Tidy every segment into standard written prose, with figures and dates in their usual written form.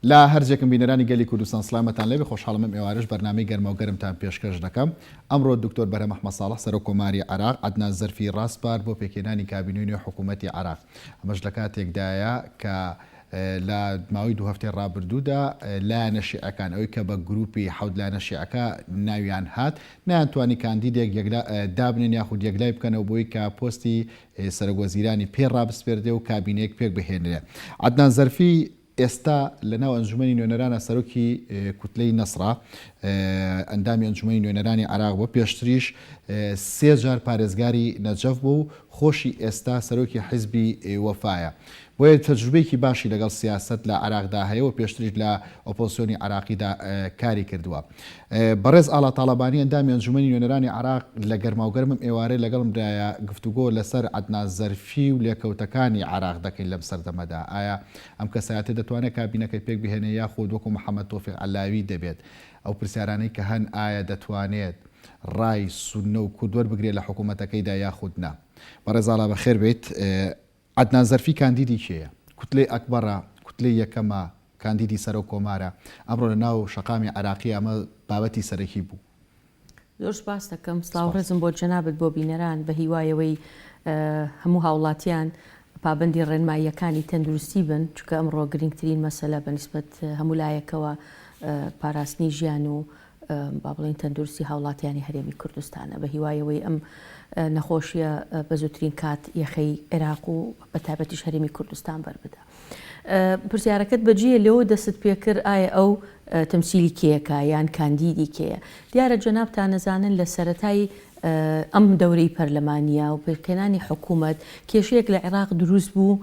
لا هەرجێکم بینەرانی گەلی کوردستان سلامەتان لێبێ خۆشحاڵم ئێوارش بەرنامەی گەرمە و گەرمتان پێشکەش دەکەم ئەمڕۆ دکتۆر بەرهەم ئەحمەد ساڵح سەرۆک کۆماری عێراق عەدنان زەرفی ڕاستپار بۆ پێکهێنانی کابینەی نوێی حکوومەتی عێراق ئەمەش لە کاتێکدایە کە لە ماوەی دوو هەفتەی ڕابردوودا لایەنە شیعەکان ئەوەی کە بە گروپی حەوت لایەنە شیعەکە ناویان هات نەیانتوانی کاندیدێک دابنێن یاخود یەکلای بکەنەوە بۆی کە پۆستی سەرۆکوەزیرانی پێ ڕابسپێردێ و کابینەیەک پێک بهێنرێ. عەدنان زەرفی ئێستا لەناو ئەنجومەنی نوێنەرانە سەرۆکی کوتلەی نەسرا ئەندامی ئەنجومەنی نوێنەرانی عێراق بۆ پێشتریش سێ جار پارێزگاری نەجەف بوو و خۆشی ئێستا سەرۆکی حیزبی وەفایە. بۆیە تەجروبەیەکی باشی لەگەڵ سیاست لە عێراقدا هەیە و پێشتریش لە ئۆپۆزیسیۆنی عێراقیدا کاری کردووە. بەڕێز ئاڵا تاڵەبانی ئەندامی ئەنجومەنی نوێنەرانی عێراق لە گەرماوگەرمم ئێوارەی لەگەڵمدایە گفتوگۆ لەسەر عەدنان زەرفی و لێکەوتەکانی عێراق دەکەین لەم سەردەمەدا. ئایا ئەم کەسایەتە دەتوانێت کابینەکەی پێک بهێنێ یاخود وەکو محەممەد تۆفیق عەلاوی دەبێت؟ ئەو پرسیارانەی کە هەن ئایا دەتوانێت ڕای سونە و کورد وەربگرێت لە حکوومەتەکەیدا یاخود نا؟ بەڕێز ئاڵا بەخێر بێت. عەدنان زەرفی کاندیدی کێیە؟ کوتلەی ئەکبەرە، کوتلەی یەکەمە، کاندیدی سەرۆک کۆمارە. ئەمڕۆ لە ناو شەقامی عێراقی ئەمە بابەتی سەرەکی بوو. زۆر سپاس دەکەم. سڵاو ڕێزم بۆ جەنابەت بۆ بینەران بە هیوایەوەی هەموو هاوڵاتیان پابەندی ڕێنماییەکانی تەندروستی بن، چونکە ئەمڕۆ گرنگترین مەسەلە بەنسبەت هەموو لایەکەوە پاراستنی ژیان و با بڵێن تەندروستی هاوڵاتیانی هەرێمی کوردستانە. بە هیوایەوەی ئەم نەخۆشیە بە زووترین کات یەخەی عێراق و بە تایبەتیش هەرێمی کوردستان بەربدا. پرسیارەکەت بەجێ لەوە دەست پێ کرد ئایا ئەو تەمسیلی کێیەکە یان کاندیدی کێیە؟ دیارە جەنابتان نەزانن لە سەرەتای ئەم دەورەی پەرلەمانیە و پێکهێنانی حکوومەت کێشەیەک لە عێراق دروست بوو،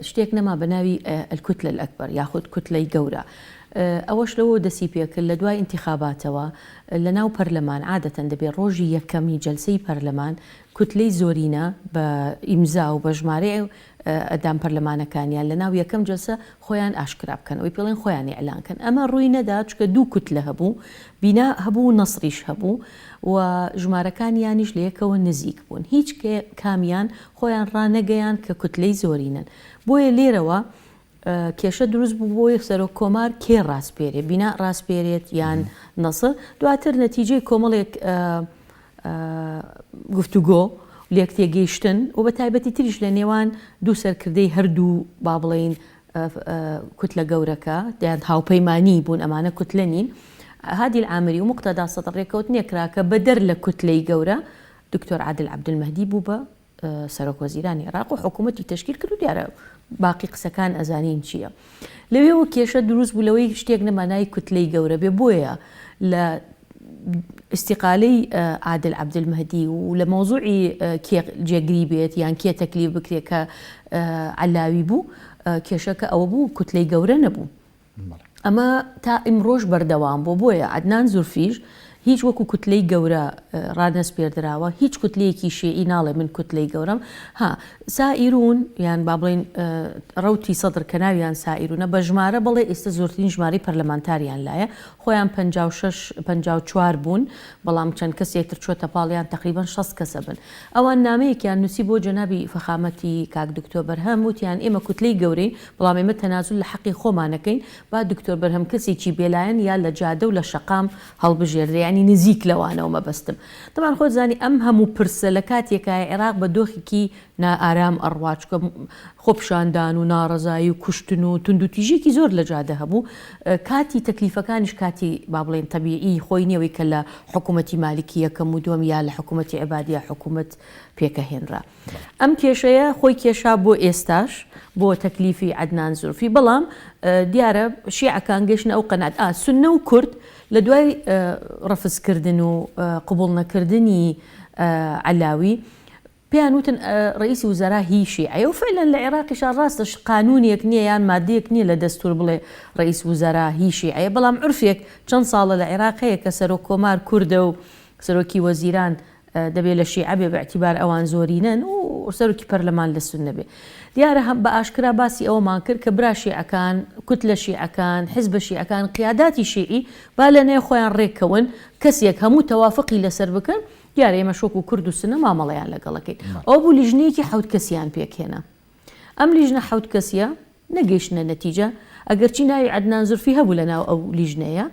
شتێک نەما بە ناوی ئەلکوتلە ئەکبەر یاخود کوتلەی گەورە. ئەوەش لەوە دەسی پێکرد لە دوای انتخاباتەوە لە ناو پەرلەمان عادەتەن دەبێت ڕۆژی یەکەمی جەلسەی پەرلەمان کوتلەی زۆرینە بە ئیمزا و بە ژمارە ئەدام پەرلەمانەکانیان لە ناو یەکەم جەلسە خۆیان ئاشکرا بکەن، ئەوەی پێڵێن خۆیان ئیعلانکەن. ئەمە ڕووی نەدا چکە دوو کوتلە هەبوو، بینا هەبوو نەسریش هەبوو و ژمارەکانیانیش لە یەکەوە نزیک بوون. هیچ کامیان خۆیان ڕانەگەیان کە کوتلەی زۆرینن. بۆیە لێرەوە کێشە دروست بوو بۆی سەرۆک کۆمار کێ ڕاستپێرێ، بینا ڕاستپێرێت یان نەسر. دواتر نەتیجەی کۆمەڵێک گفتوگۆ لێک تێگەیشتن و بە تایبەتی تریش لە نێوان دوو سەرکردەی هەردوو با بڵێن کوتلە گەورەکە دیان هاوپەیمانی بوون، ئەمانە کوتلە نین. هادی العامری و مقتەدا سەدر ڕێکەوتنێکرا کە بەدەر لە کوتلەی گەورە دکتۆر عادل عەبدولمەهدی بوو بە سەرۆک وەزیرانی عێراق و حکوومەتی تەشکیل کرد و دیارە باقی قسەکان ئەزانین چییە. لەوێەوە کێشە دروست بوو لەوەی شتێک نەمانای کوتلەی گەورە بێ. بۆیە لە استیقالەی عادل عەبدولمەهدی و لە مۆزوعی کێ جێگری بێت یان کێ تەکلیف بکرێت کە عەلاوی بوو، کێشەکە ئەوە بوو کوتلەی گەورە نەبوو. ئەمە تا ئیمڕۆژ بەردەوام بۆ. بۆیە عەدنان زەرفیش هیچ وەکو کوتلەی گەورە ڕادەسپێردراوە، هیچ کوتلەیەکی شیعی ناڵێ من کوتلەی گەورەم. سائیرون یان با بڵێن ڕەوتی سەدر کە ناویان سائیرونە بە ژمارە بڵێ ئێستا زۆرترین ژمارەی پەرلەمانتاریان لایە، خۆیان 56-54 بوون، بەڵام چەند کەسێکتر چۆتە پاڵیان تقریبان 60 کەسە بن. ئەوان نامەیەکیان نووسی بۆ جەنابی فەخامەتی کاک دکتۆر بەرهەم، وتیان ئێمە کوتلەی گەورەین بەڵام ئێمە تەنازول لە حەقی خۆمانەکەین، با دکتۆر بەرهەم کەسێکی بێلایەن یا لە جادە و لە شەقام هەڵبژێردرێ، ینی نزیک لەوانەوە مەبەستم. طبعاً خۆت زانی ئەم هەموو پرسە لە کاتێکای عێراق بە دۆخێکی نائارام ئەڕوا، چکە خۆپشاندان و ناڕەزایی و کوشتن و توندوتیژێکی زۆر لە جادە هەبوو. کاتی تەکلیفەکانیش کاتی با بڵێن تەبیعی خۆی نێوەی کە لە حکوومەتی مالیکی یەکەم و دووەم یا لە حکوومەتی عیبادیە حکوومەت پێکەهێنرا. ئەم کێشەیە خۆی کێشا بۆ ئێستاش بۆ تەکلیفی عەدنان زەرفی. بەڵام دیارە شیعەکان گەشتنە ئەو قەناعەت سونە و کورد لە دوای ڕەفزکردن و قبوڵ نەکردنی عەلاوی پێیان وتن ڕئیسی وزەرا هی شیعەیە و فعلەن لە عێراقیشان ڕاستەش قانونێک نییە یان مادەیەک نییە لە دەستور بڵێ ڕئیس وزەرا هی شیعەیە، بەڵام عورفێک چەند ساڵە لە عێراق هەیە کە سەرۆک کۆمار کوردە و سەرۆکی وەزیران دەبێت لە شیعە بێ بەاعتیبار ئەوان زۆرینەن و سەرۆکی پەرلەمان لە سونە بێ. دیارە بە ئاشکرا باسی ئەوەمان کرد کە برا شیعەکان، کوتلە شیعەکان، حیزبە شیعەکان، قیاداتی شیعی با لە نێو خۆیان ڕێککەون، کەسێک هەموو تەوافقی لەسەر بکەن، دیارە ئێمە شۆک و کورد و سنە مامەڵەیان لەگەڵەکەین. ئەو بوو لیژنەیەکی 7 کەسیان پێکهێنا. ئەم لیژنە 7 کەسیە نەگەیشتنە نەتیجە، ئەگەرچی ناوی عەدنان زولفی هەبوو لە ناو ئەو لیژنەیە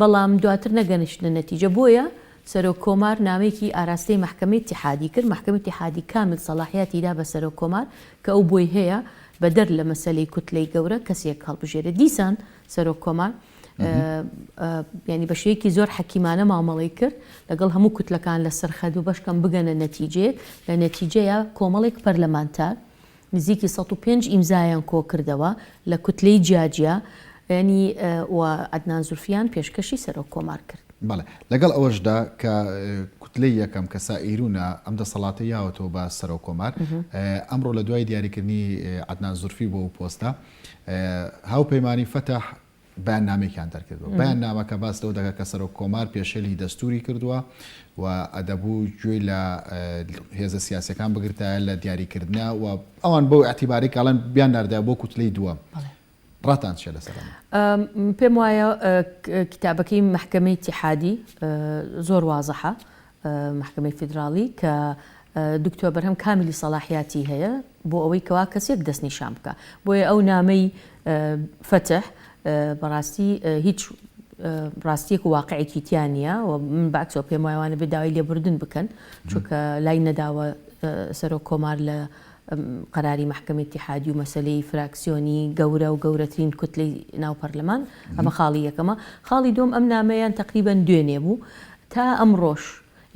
بەڵام دواتر نەگەنیشتنە نەتیجە بۆیە سەرۆک کۆمار نامێکی ئاراستەی محکەمەی اتحادی کرد محکەمەی اتحادی کامل سەلاحیەتیدا بە سەرۆک کۆمار کە ئەو بۆی هەیە بەدەر لە مەسەلەی کوتلەی گەورە کەسێک هەڵبژێرە دیسان سەرۆک کۆمار ینی بە شێوەیەکی زۆر حەکیمانە مامەڵی کرد لەگەڵ هەموو کوتلەکان لەسەر خەد و بەشکەم بگەنە نەتیجەیەک لە نەتیجەیە کۆمەڵێک پەرلەمانتار نزیکی 105 ئیمزایان کۆ کردەوە لە کوتلەی جیاجیا ینی و عەدنان زولفیان پێشکەشی سەرۆک کۆمار کرد. بەڵێ لەگەڵ ئەوەشدا کە کوتلەی یەکەم کە سائیرونە ئەم دەسەڵاتە یاوەتەوە بە سەرۆک کۆمار ئەمڕۆ لە دوای دیاریکردنی عەدنان زولفی بۆ پۆستە هاوپەیمانی فەتەح بەیاننامێکیان دەرکردووە بەیاننامەکە باس لەوە دەکات کە سەرۆک کۆمار پێشێلی دەستوری کردووە و ئەدەبوو گوێی لە هێزە سیاسەکان بگرتە لە دیاریکردنە و ئەوان بۆ ئەتیباری کاڵەن بیان ناردای بۆ کوتلەی دووەم ڕاتان چێ لەسەر پێم وایە کتابەکەی محکەمەی اتحادی زۆر وازەحە محکەمەی فیدراڵی کە دکتۆر بەرهەم کامیلی سەلاحیاتی هەیە بۆ ئەوەی کەوا کەسێک دەستنیشان بکە بۆیە ئەو نامەی فەتح بەڕاستی هیچ ڕاستیەک و واقعێکی تیان نیە و من باکسەوە پێم وایوانە بێداوای لێبوردن بکەن چونکە لای نەداوە سەرۆک کۆمار لە قەراری محکەمەی اتحادی و مەسەلەی فراکسیۆنی گەورە و گەورەترین کوتلەی ناو پەرلەمان ئەمە خاڵی یەکەمە خاڵی دۆم ئەم نامەیان تقریبەن دوێنێ بوو تا ئەمڕۆژ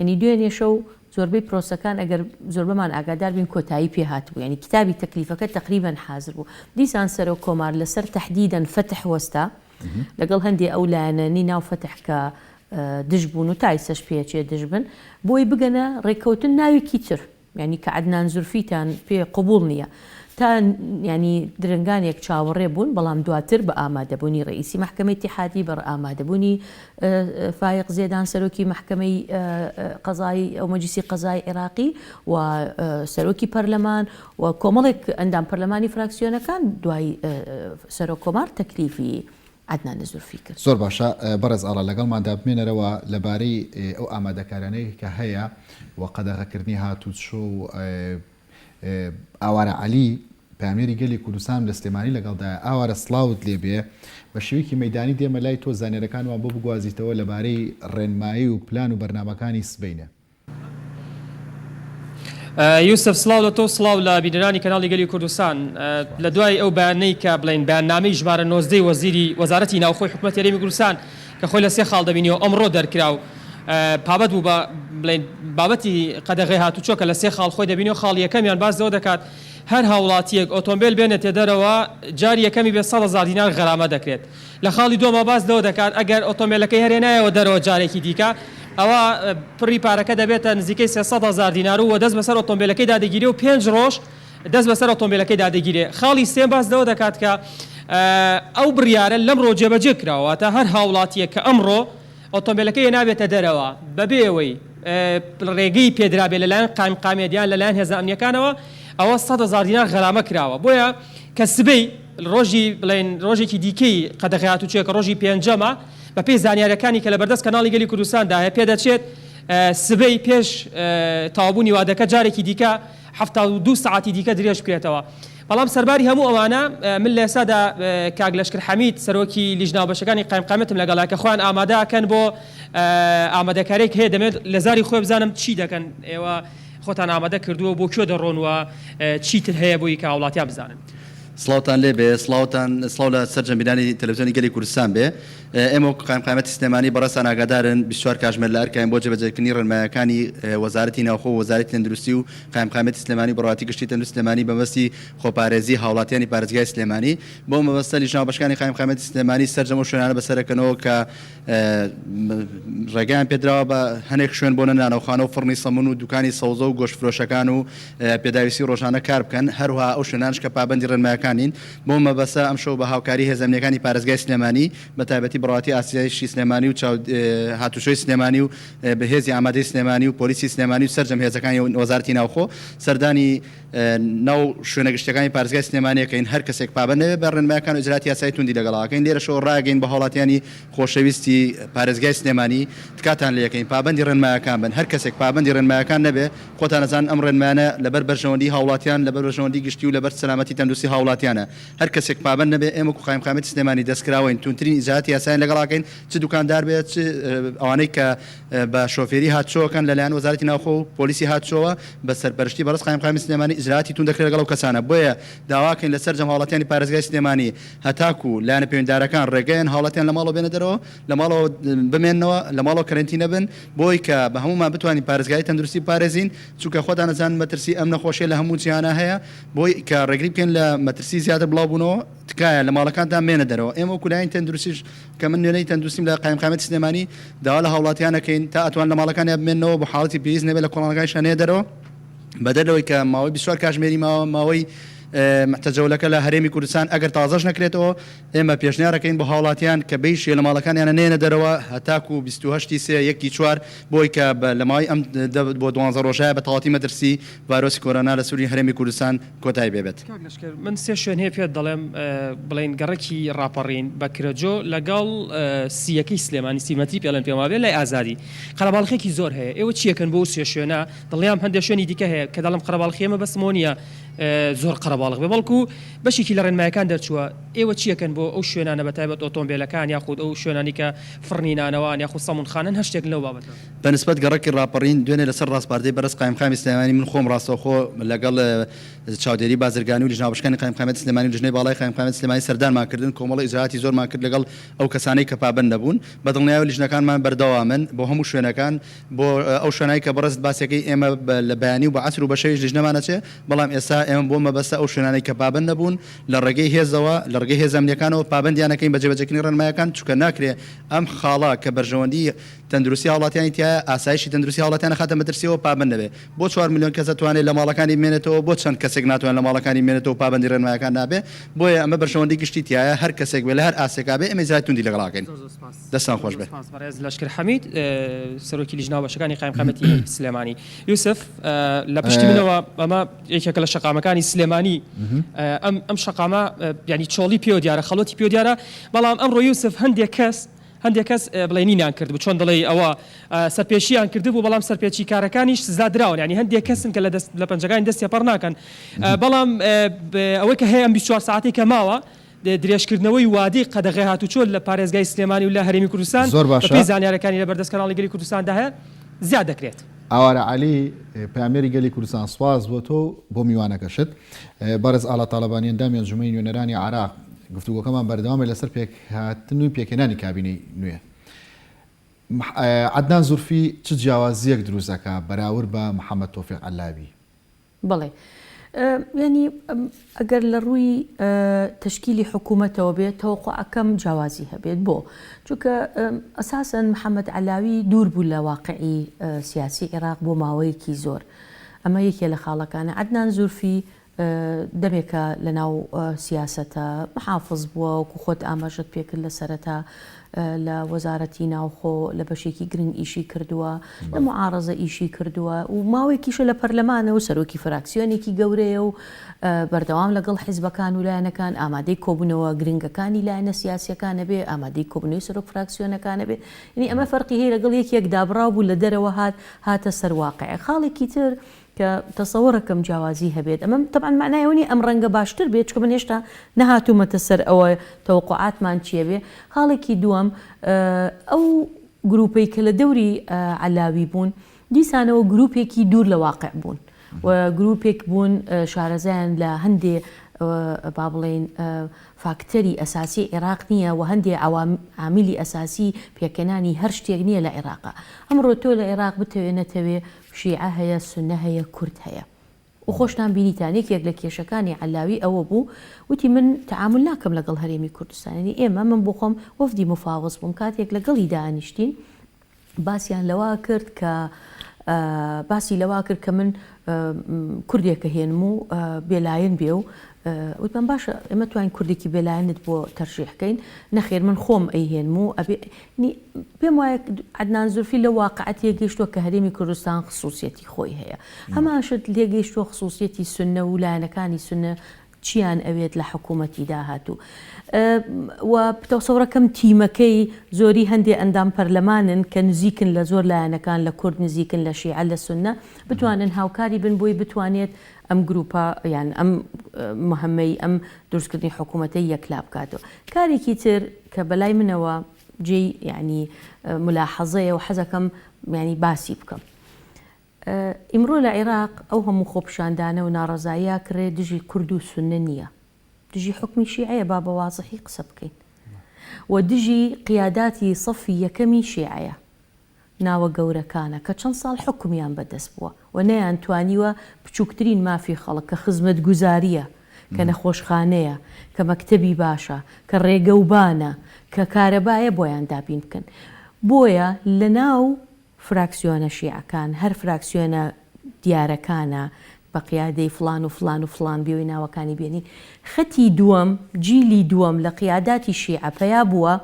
ینی دوێنێ شەو زۆربەی پرۆسەکان ئەگەر زۆربەمان ئاگادار بین کۆتایی پێهات بوو ینی کتابی تەکلیفەکە تقریبەن حازر بوو دیسان سەرۆک کۆمار لەسەر تەحدیدەن فەتح وەستا لەگەڵ هەندێک ئەو لایەنەنی ناو فەتح کە دژ بوون و تایسەش پێچێ دژ بن بۆی بگەنە ڕێککەوتن ناوێکی تر ینی کە عەدنان زولفیتان پێ قبول نییە تا ینی درنگانێک چاوەڕێ بوون بەڵام دواتر بە ئامادەبوونی ڕئیسی محکەمەی اتحادی بە ئامادەبوونی فایق زێدان سەرۆکی محکەمەی قەزایی ئەو مەجلیسی قەزای عێراقی و سەرۆکی پەرلەمان و کۆمەڵێک ئەندام پەرلەمانی فراکسیۆنەکان دوای سەرۆک کۆمار تەکلیفی عەدنان زولفی کرد. زۆر باشە بەڕێز ئاڵا لەگەڵماندا بمێنەرەوە لەبارەی ئەو ئامادەکارانەی کە هەیە و قەدەغەکردنی هاتوچۆ و ئاوارە عەلی پامێری گەلی کوردستان لە سلێمانی لەگەڵدا ئاوارە سڵاوت لێبێ بە شێوەیەکی مەیدانی دێمە لای تۆ زانێرەکانمان بۆ بگوازیتەوە لەبارەی ڕێنمایی و پلان و بەرنامەکانی سبەینە. یوسف سڵاو لە تۆ سڵاو لە بینەرانی کەناڵی گەلی کوردستان لە دوای ئەو بەیانەی کە بڵێن بەیاننامەی ژمارە 19 وەزیری وەزارەتی ناوخۆی حکوومەتی هەرێمی کوردستان کە خۆی لە سێ خاڵ دەبینیەوە ئەمڕۆ دەرکرا و پابەت بوو بە بڵێن بابەتی قەدەغی هاتوچۆ کە لە سێ خاڵ خۆی دەبینەوە خاڵ یەکەمیان باس لەوە دەکات هەر هاوڵاتیەک ئۆتۆمبیل بێنێتێ دەرەوە جاری یەکەمی بێ 100,000 دینار غەرامە دەکرێت لە خاڵی دووەمە باس لەوە دەکات ئەگەر ئۆتۆمبیلەکەی هەرێنایەوە دەرەوە جارێکی دیکە ئەوە پڕی پارەکە دەبێتە نزیکەی 300,000 دینار و دەست بەسەر ئۆتۆمبیلەکەی دادەگیرێ و 5 ڕۆژ دەست بەسەر ئۆتۆمبیلەکەی دادەگیرێ خاڵی سێم باس لەوە دەکات کە ئەو بڕیارە لەمڕۆ جێبەجێ کراوە تا هەر هاوڵاتیە کە ئەمڕۆ ئۆتۆمبیلەکەی نابێتە دەرەوە بەبێەوەی ڕێگەی پێدرابێت لەلایەن قامێدیان لەلایەن هێزە ئەمنیەکانەوە ئەوە 100,000 دینار غەرامە کراوە بۆیە کە سبەی ڕۆژی بڵێن ڕۆژێکی دیکەی قەدەغی هاتوچۆیە کە ڕۆژی پێنجەمە بە پێی زانیاریەکانی کە لە بەردەست کەناڵی گەلی کوردستاندا هەیە پێدەچێت سبەی پێش تاوابوونی وادەکە جارێکی دیکە 72 ساعتی دیکە درێژ بکرێتەوە بەڵام سەرباری هەموو ئەوانە من لە ئێستادا کاک لەشکر حەمید سەرۆکی لیژناوبەشەکانی قایمقامەتم لەگەڵا کە خۆیان ئامادەکەن بۆ ئامادەکارێک هەیە دەمێت لە زاری خۆی بزانم چی دەکەن ئێوە خۆتان ئامادە کردووە بۆ کوێ دەڕۆنوە چیتر هەیە بۆی کە وڵاتیان بزانن. سڵاوتان لێ بێ سڵاو لە سەرجەمبیرانی تەلەڤیزیۆنی گەلی کوردستان بێ ئێمە قایمقامەتی سلێمانی بەڕێستان ئاگادارن 24 کاتژمێر لە ئەرکین بۆ جێبەجێکردنی ڕێنماییەکانی وەزارەتی ناوخۆ و وەزارەتی تەندروستی و قایمقامەتی سلێمانی بەڕێوەتی گشتی تەندروستی سلێمانی بەمەستی خۆپارێزی هاوڵاتیانی پارێزگای سلێمانی بۆ مەبەستە لیژناوبەشەکانی قایمقامەتی سلێمانی سەرجەم و شوێنانە بەسەرەکەنەوە کە ڕێگەیان پێدراوە بە هەنێک شوێن بۆ نانەوخانە و فڕنی سەمون و دوکانی سەوزە و گۆشتفرۆشەکان و پێداویستی ڕۆژانە کار بکەن هەروها ئەو شوێنانش کە پابەندی ڕێنماییەکانین بۆ مەبەستە ئەم شەو بە هاوکاری هێزە ئەمنیەکانی پارێزگای سلێمانی بە تایبەتی بڕواتی ئاسیایشی سلێمانی و هاتوچۆی سلێمانی و بەهێزی ئامادەی سلێمانی و پۆلیسی سلێمانی و سەرجەم هێزەکانی وەزارەتی ناوخۆ سەردانی ناو شوێنە گشتەکانی پارێزگای سلێمانیەکەین هەر کەسێک پابەندەوێت بە ڕێنماییەکان و ئیجراتی یاسایی توندی لەگەڵاکەین لێرە شەو ڕاگەین بە هاوڵاتیانی خۆشەویستی پارێزگای سلێمانی تکاتان لەکەین پابەندی ڕێنماییەکان بن هەر کەسێک پابەندی ڕێنماییەکان نەبێ خۆتان نەزان ئەم ڕێنمایانە لەبەر بەرژەوەندی هاوڵاتیان لەبەر بەرژەوەندی گشتی و لەبەر سەلامەتی تەندروستی هاوڵات هاوڵاتیانە هەر کەسێک پابند نەبێ ئێمە قایم قامەتی سلێمانی دەستکراوین تونترین ئیجااتی یاساییان لەگەڵاکەین چ دوکاندار بێت ئەوانەی کە بە شۆفێری هاتچۆکەن لەلایەن وەزارەتی ناوخۆ و پۆلیسی هاتچۆوە بە سەرپەرشتی بەڕست قایم قامی سلێمانی ئیجراتی تون دەکرێت لەگەڵ کەسانە بۆیە داواکەین لەسەر جەم هاوڵاتیانی پارێزگای سلێمانی هەتاکو لایەنە پەیوەنددارەکان ڕێگەیان هاوڵاتیان لە ماڵەوە بێنە دەرەوە لە ماڵەوە بمێنەوە لە ماڵەوە کەرنتینە بن بۆی کە بە هەمومان بتوانین پارێزگای تەندروستی پارێزین چونکە خۆتان نەزانن مەترسی ئەم نەخۆشیە لە هەموو جیهانە هەیە بۆی کە ڕێگری بکەین لە مەترسی زیاتر بڵاو بوونەوە تکایە لە ماڵەکانتان بێنە دەرەوە ئێمە وەکولایەن تەندروستیش کە من نوێنەی تەندروستیم لە قایم قامەتی سلێمانی داوا لە هاوڵاتیانەکەین تا ئەتوان لە ماڵەکانیان بمێنەوە بۆ حاڵەتی پێویست نەبێت لە کۆڵانەکانی شانەیە دەرەوە بەدەرەوەی کە ماوەی 24 کاتژمێری ماوەی محتەجەولەکە لە هەرێمی کوردستان ئەگەر تازەش نەکرێتەوە ئێمە پێشنیارەکەین بۆ هاوڵاتیان کە بەیشێ لە ماڵەکانیانە نێنە دەرەوە هەتاکو 28/3/4 بۆی کە لە ماوەی ئەم بۆ 12 ڕۆژایە بە تەواتی مەترسی ڤایرۆسی کۆرۆنا لە سووری هەرێمی کوردستان کۆتایی بێبێت. من سێ شوێن هەیە پێت دەڵێم بڵێن گەڕێکی ڕاپەڕین بە کرەجۆ لەگەڵ سیەکەی سلێمانی سیمەتری پێڵێن پێما بێت لای ئازادی قەرەباڵخێکی زۆر هەیە ئێوە چیەکەن بۆ سێ شوێنە دڵیان هەندێک شوێنی دیکە هەیە کە دەڵم قەرەباڵخێمە بەسمۆنیە زۆر قەرەباڵغ بێ بەڵکو بەشێکی لە ڕێنمایەکان دەرچووە ئێوە چیەکەن بۆ ئەو شوێنانە بەتایبەت ئۆتۆمبیلەکان یاخود ئەو شوێنانی کە فڕنی نانەوان یاخود سەمونخانن هەر شتێک لەو بابەتە بەنسبەت گەڕێکی ڕاپەڕین دوێنێ لەسەر ڕاستپاردەی بەرز قایم قامی سلێمانی من خۆم ڕاستەوخۆ لەگەڵ چاودێری بازرگانی و لیژناوبەشەکانی قایم قامەتی سلێمانی و لیژنەی باڵای قایم قامەتی سلێمانی سەردانمانکردن کۆمەڵی ئیجراتی زۆرمان کرد لەگەڵ ئەو کەسانەی کە پابند نەبوون بەدڵنیایی لیژنەکانمان بەردەوامن بۆ هەموو شوێنەکان بۆ ئەو شوێنایی کە بەڕست باسیەکەی ئێمە لە بەیانی و بە عەسر و بە شەویش لیژنەمانەچێ بەڵام ئێستا ئێمە بۆ مەبەستە ئەو شوێنانەی کە پابند نەبوون لە ڕێگەی هێزەوە لە ڕێگەی هێز ئەمنیەکانەوە پابندیانەکەین بە جێبەجێکردنی ڕێنمایەکان چونکە ناکرێ ئەم خاڵا کە بەرژەوەندی تەندروستی هاوڵاتیانی تایە ئاسایشی تەندروستی هاوڵاتیانە خاتە مەترسیەوە پابند نەبێ بۆ 4 میلیۆن کەس دەتوانێت لە ماڵەکانی بمێنێتەوە بۆ چەند کەسێک ناتوانێت لە ماڵەکانی بمێنێتەوە پابندی ڕێنمایەکان نابێ بۆیە ئەمە بەرژەوەندی گشتی تایە هەر کەسێک بێ لە هەر ئاسێکا بێ ئێمە ئیجرای توندی لەگەڵاکەین دەستان خۆش بێ. بەڕێز لەشکر حەمید سەرۆکی لیژناوبەشەکانی قایم قامەتی سلێمانی یوسف لە پشتی منەوە ئەمە یەکێکە لە شەقامەکانی سلێمانی ئەم شەقامە ینی چۆڵی پێ دیارە خەڵۆتی پێ دیارە بەڵام ئەمڕۆ یوسف هەندێک کەس بڵێنینیان کرد بوو چۆن دڵێ ئەوە سەرپێشیان کردبوو بەڵام سەرپێکی کارەکانیش سزادراون ینی هەندێک کەسن کە لە پەنجەکانی دەستی پەڕ ناکەن بەڵام ئەوەی کە هەیە ئەم 24 ساعتی کە ماوە درێژکردنەوەی وادی قەدەغی هاتوچۆ لە پارێزگای سلێمانی و لە هەرێمی کوردستان بەپێی زانیارەکانی لە بەردەست کەناڵی گەلی کوردستاندا هەیە زیاد دەکرێت. ئاوارە علی پامێری گەلی کوردستان سواز بۆ تۆ بۆ میوانەکەشت بەرز ئاڵا تاالبانیان دامی ئەنجومەی نوێنەرانی عراق گفتوگۆکەمان بەردەوامە لەسەر پێکهاتن و پێکێنانی کابینەی نوێ عەدنان زولفی چ جیاوازیەک دروست دەکات بەراورد بە محەممەد تۆفیق عەلابی؟ بڵێ ینی ئەگەر لە ڕووی تشکیلی حکوومەتەوە بێت تەوەقوعەکەم جیاوازی هەبێت بۆ چونکە ئەساسەن محەممەد عەلاوی دوور بوو لە واقعی سیاسی عێراق بۆ ماوەیەکی زۆر ئەمە یەکێ لە خاڵەکانە. عەدنان زولفی دەمێکە لە ناو سیاسەتە محافظ بووە وەکو خۆت ئاماژت پێکرد لە سەرەتا لە وەزارەتی ناوخۆ لە بەشێکی گرنگ ئیشی کردووە لە معارەزە ئیشی کردووە و ماوەیەکیشە لە پەرلەمانە و سەرۆکی فراکسیۆنێکی گەورەیە و بەردەوام لەگەڵ حیزبەکان و لایەنەکان ئامادەی کۆبوونەوە گرنگەکانی لایەنە سیاسیەکانە بێ ئامادەی کۆبوونەوەی سەرۆک فراکسیۆنەکانە بێ ینی ئەمە فەرقی هەیە لەگەڵ یەکێک دابڕاو بوو لە دەرەوە هاتە سەرواقع خاڵێکی تر کە تەسەوەڕەکەم جیاوازی هەبێت ئەمە طبعا معنایەوەنی ئەم ڕەنگە باشتر بێت چکە من هێشتا نەهاتوومەتە سەر ئەوە تەوەقوعاتمان چیە بێ. خاڵێکی دووەم ئەو گروپەی کە لە دەوری عەلاوی بوون دیسانەوە گروپێکی دوور لە واقع بوون و گروپێک بوون شارەزایان لە هەندێ با بڵێن فاکتەری ئەساسی عێراق نییە و هەندێ عاملی ئەساسی پێکەنانی هەر شتێک نییە لە عێراقا. ئەمڕۆ تۆ لە عێراق بتەوێ نەتەوێ شیعە هەیە سونە هەیە کورد هەیە و خۆشتان بینیتان یەکێک لە کێشەکانی عەلاوی ئەوە بوو وتی من تعامل ناکەم لەگەڵ هەرێمی کوردستانی ئێمە من بۆ خۆم وەفدی مفاوض بووم کاتێک لەگەڵی دانیشتین باسییان لەوا کرد کە باسی لەوا کرد کە من کوردێکە هێنم و بێلایەن بێ و وتمان باشە ئێمە توانین کوردێکی بێلایەنت بۆ تەرشیحکەین نەخێر من خۆم ئەیهێنم و پێم وایە عەدنان زولفی لە واقعەت لێگەیشتووە کە هەرێمی کوردستان خصوصیەتی خۆی هەیە هەمان شت لێگەیشتووە خصوصیەتی سونە و لایەنەکانی سونە چیان ئەوێت لە حکوومەتی داهاتوو و تەسەوڕەکەم تیمەکەی زۆری هەندێک ئەندام پەرلەمانن کە نزیکن لە زۆر لایەنەکان لە کورد نزیکن لە شیعە لە سونە بتوانن هاوکاری بن بۆی بتوانێت ئەم گروپە یان ئەم مهمەی ئەم دروستکردنی حکوومەتەی یەکلا بکاتەوە. کارێکی تر کە بەلای منەوە جێی ینی ملاحەزەیە و حەزەکەم ینی باسی بکەم. ئیمڕۆ لە عێراق ئەو هەموو خۆپشاندانە و ناڕەزاییە کرێ دژی کورد و سونە نییە، دژی حکمی شیعەیە با بە وازەحی قسە بکەین و دژی قیاداتی سەفی یەکەمی شیعەیە ناوە گەورەکانە کە چەند ساڵ حکمیان بەدەست بووە و نەیان توانیوە بچووکترین مافی خەڵک کە خزمەت گوزاریە کە نەخۆشخانەیە کە مەکتەبی باشە کە ڕێگەوبانە کە کارەبایە بۆیان دابین بکەن. بۆیە لە ناو فراکسیۆنە شیعەکان هەر فراکسیۆنە دیارەکانە بە قیادەی فلان و فلان و فلان بێەوەی ناوەکانی بێنی خەتی دووەم جیلی دووەم لە قیاداتی شیعە پیا بووە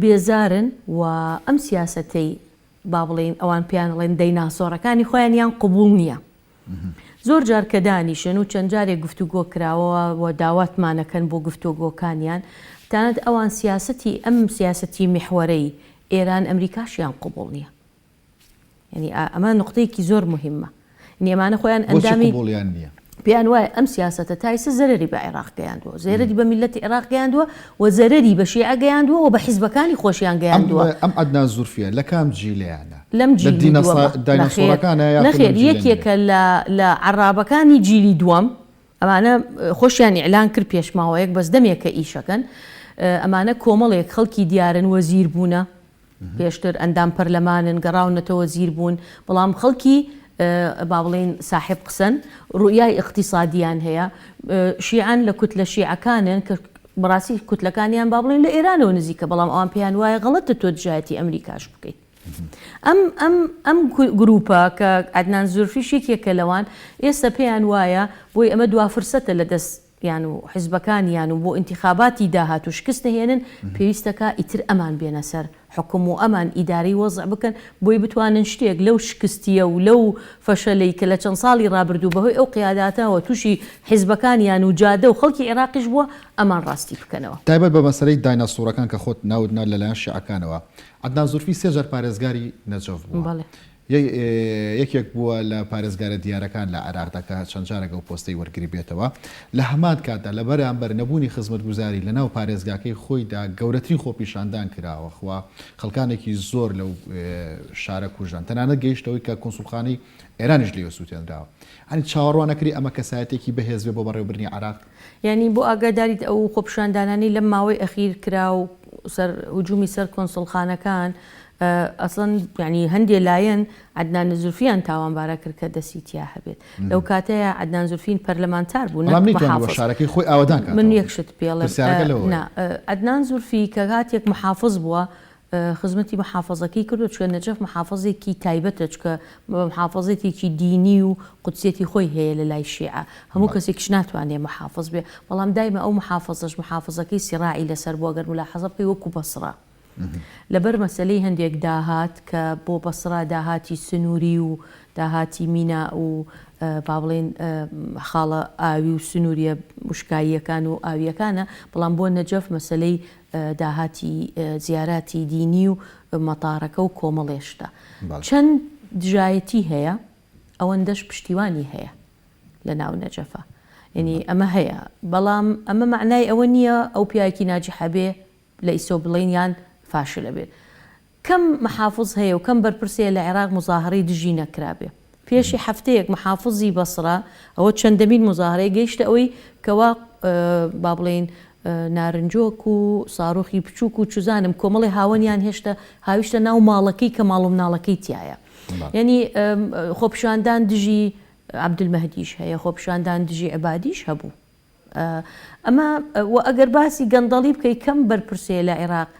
بێزارن و ئەم سیاسەتەی با بڵێن ئەوان پیانڵێن دەیناسۆڕەکانی خۆیان یان قبول نییە. زۆر جار کە دانیشن و چەند جارێک گفتوگۆ کراوە و داواتمانەکەن بۆ گفتوگۆکانیان تانەت ئەوان سیاسەتی ئەم سیاسەتی میحوەرەی ئێران ئەمریکاشیان قبول نییە. یعنی ئەمە نقطەیەکی زۆر مهمە. ئێمانە خۆیان ئەندامی پێیان وایە ئەم سیاسەتە تایسە زەرری بە عێراق گەیاندووە، زێرەری بە میلەتی عێراق گەیاندووە و زەرری بە شیعە گەیاندووە و بە حیزبەکانی خۆشیان گەیاندووە. ئەم عەدنان زورفیە لە کام جیلەیانە؟ لەم نەخێر یەکێکە لە عەرابەکانی جیلی دووەم ئەمانە خۆشیان ئیعلان کرد پێشماوەیەک بەس دەمێکە ئیشەکەن ئەمانە کۆمەڵێک خەڵکی دیارن وەزیر بوونە پێشتر ئەندام پەرلەمانن گەڕاونەتەوە زیر بوون بەڵام خەڵکی با بڵێن ساحب قسەن ڕوئیای اقتصادیان هەیە شیعان لە کوتلە شیعەکانن کە بەڕاستی کوتلەکانیان با بڵێن لە ئێرانەوە نزیکە بەڵام ئەوان پێیان وایە غەڵەتە تۆ دژایەتی ئەمریکاش بکەیت. ئەم گروپە کە عەدنان زورفیش یەکێکە لەوان ئێستا پێیان وایە بۆی ئەمە دوا فرسەتە لە دەست یان و حیزبەکانیان و بۆ ئینتیخاباتی داهات و شکست هێنن پێویستەکە ئیتر ئەمان بێنە سەر حکوم و ئەمان ئیداری وەزع بکەن بۆی بتوانن شتێک لەو شکستیە و لەو فەشەلەی کە لە چەند ساڵی ڕابردوو بەهۆی ئەو قیاداتەوە تووشی حیزبەکانیان و جادە و خەڵکی عێراقیش بووە ئەمان ڕاستی بکەنەوە. تایبەت بە مەسەلەی دایناسۆرەکان کە خۆت ناودنا لەلایەن شیعەکانەوە عەدنان زورفی سێجار پارێزگاری نەجەف بووە. یەکێک بووە لە پارێزگارە دیارەکان لە عێراقدا چەند جارێک ئەو پۆستەی وەرگری بێتەوە لە هەمان کاتدا لە بەرامبەر نەبوونی خزمەتگوزاری لە ناو پارێزگاکەی خۆیدا گەورەترین خۆپیشاندان کراوە خوا خەڵکانێکی زۆر لەو شارە کوژان تەنانەت گەیشتەوەی کە کۆنسوڵخانەی ئێرانیش لێوە سووتێنراوە. ئەنی چاوەڕوانەکری ئەمە کەسایەتێکی بەهێز بێ بۆ بەڕێوەبردنی عێراق. یعنی بۆ ئاگاداریت ئەو خۆپیشاندانانی لەم ماوەی ئەخیر کرا و هجومی سەر کۆنسوڵخانەکان ئەسڵەن ینی هەندێک لایەن عەدنان زورفیان تاوانبارە کرد کە دەسیتیا هەبێت لەو کاتەیە عەدنان زورفین پەرلەمانتار بوو شارەکەی خۆی ئاوادان من یەکشت پێڵێ عەدنان زورفی کە کاتێک محافظ بووە خزمەتی محافظەکەی کردو چکە نەجەف محافظێکی تایبەتە چکە محافظێتێکی دینی و قودسێتی خۆی هەیە لە لای شیعە هەموو کەسێکش ناتوانێت محافظ بێ بەڵام دایمە ئەو محافظەکەی سیراعی لەسەر بووە گەر ملاحەزە بکەی وەکو بەسڕا لەبەر مەسلەی هەندێک داهات کە بۆ بەسڕا داهاتی سنووری و داهاتی مینا و با بڵێن خاڵە ئاوی و سنووریە مشکاییەکان و ئاویەکانە بەڵام بۆ نەجەف مەسلەی داهاتی زیاراتی دینی و مەتارەکە و کۆمەڵێشتا چەند دژایەتی هەیە ئەوەندەش پشتیوانی هەیە لە ناو نەجەفە یعنی ئەمە هەیە بەڵام ئەمە معنای ئەوە نییە ئەو پیاکی ناجیحە بێ لە ئیسۆ بڵێنیان فاشلە بێت. کەم محافظ هەیە و کەم بەرپرسەیە لە عێراق مزاهرەی دژی نەکرابێ پێشی هەفتەیەک محافظی بەسڕا ئەوە چەندەمین مزاهرەی گەیشتە ئەوەی کەوا با بڵێن نارنجۆک و ساڕۆخی بچووک و چوزانم کۆمەڵی هاوەنیان هێشتا هاویشتە ناو ماڵەکەی کە ماڵ و مناڵەکەی تایە یعنی خۆپیشاندان دژی عەبدولمەهدیش هەیە خۆپیشاندان دژی عیبادیش هەبوو ئەمە ئەگەر باسی گەندەڵی بکەی کەم بەرپرسەیە لە عێراق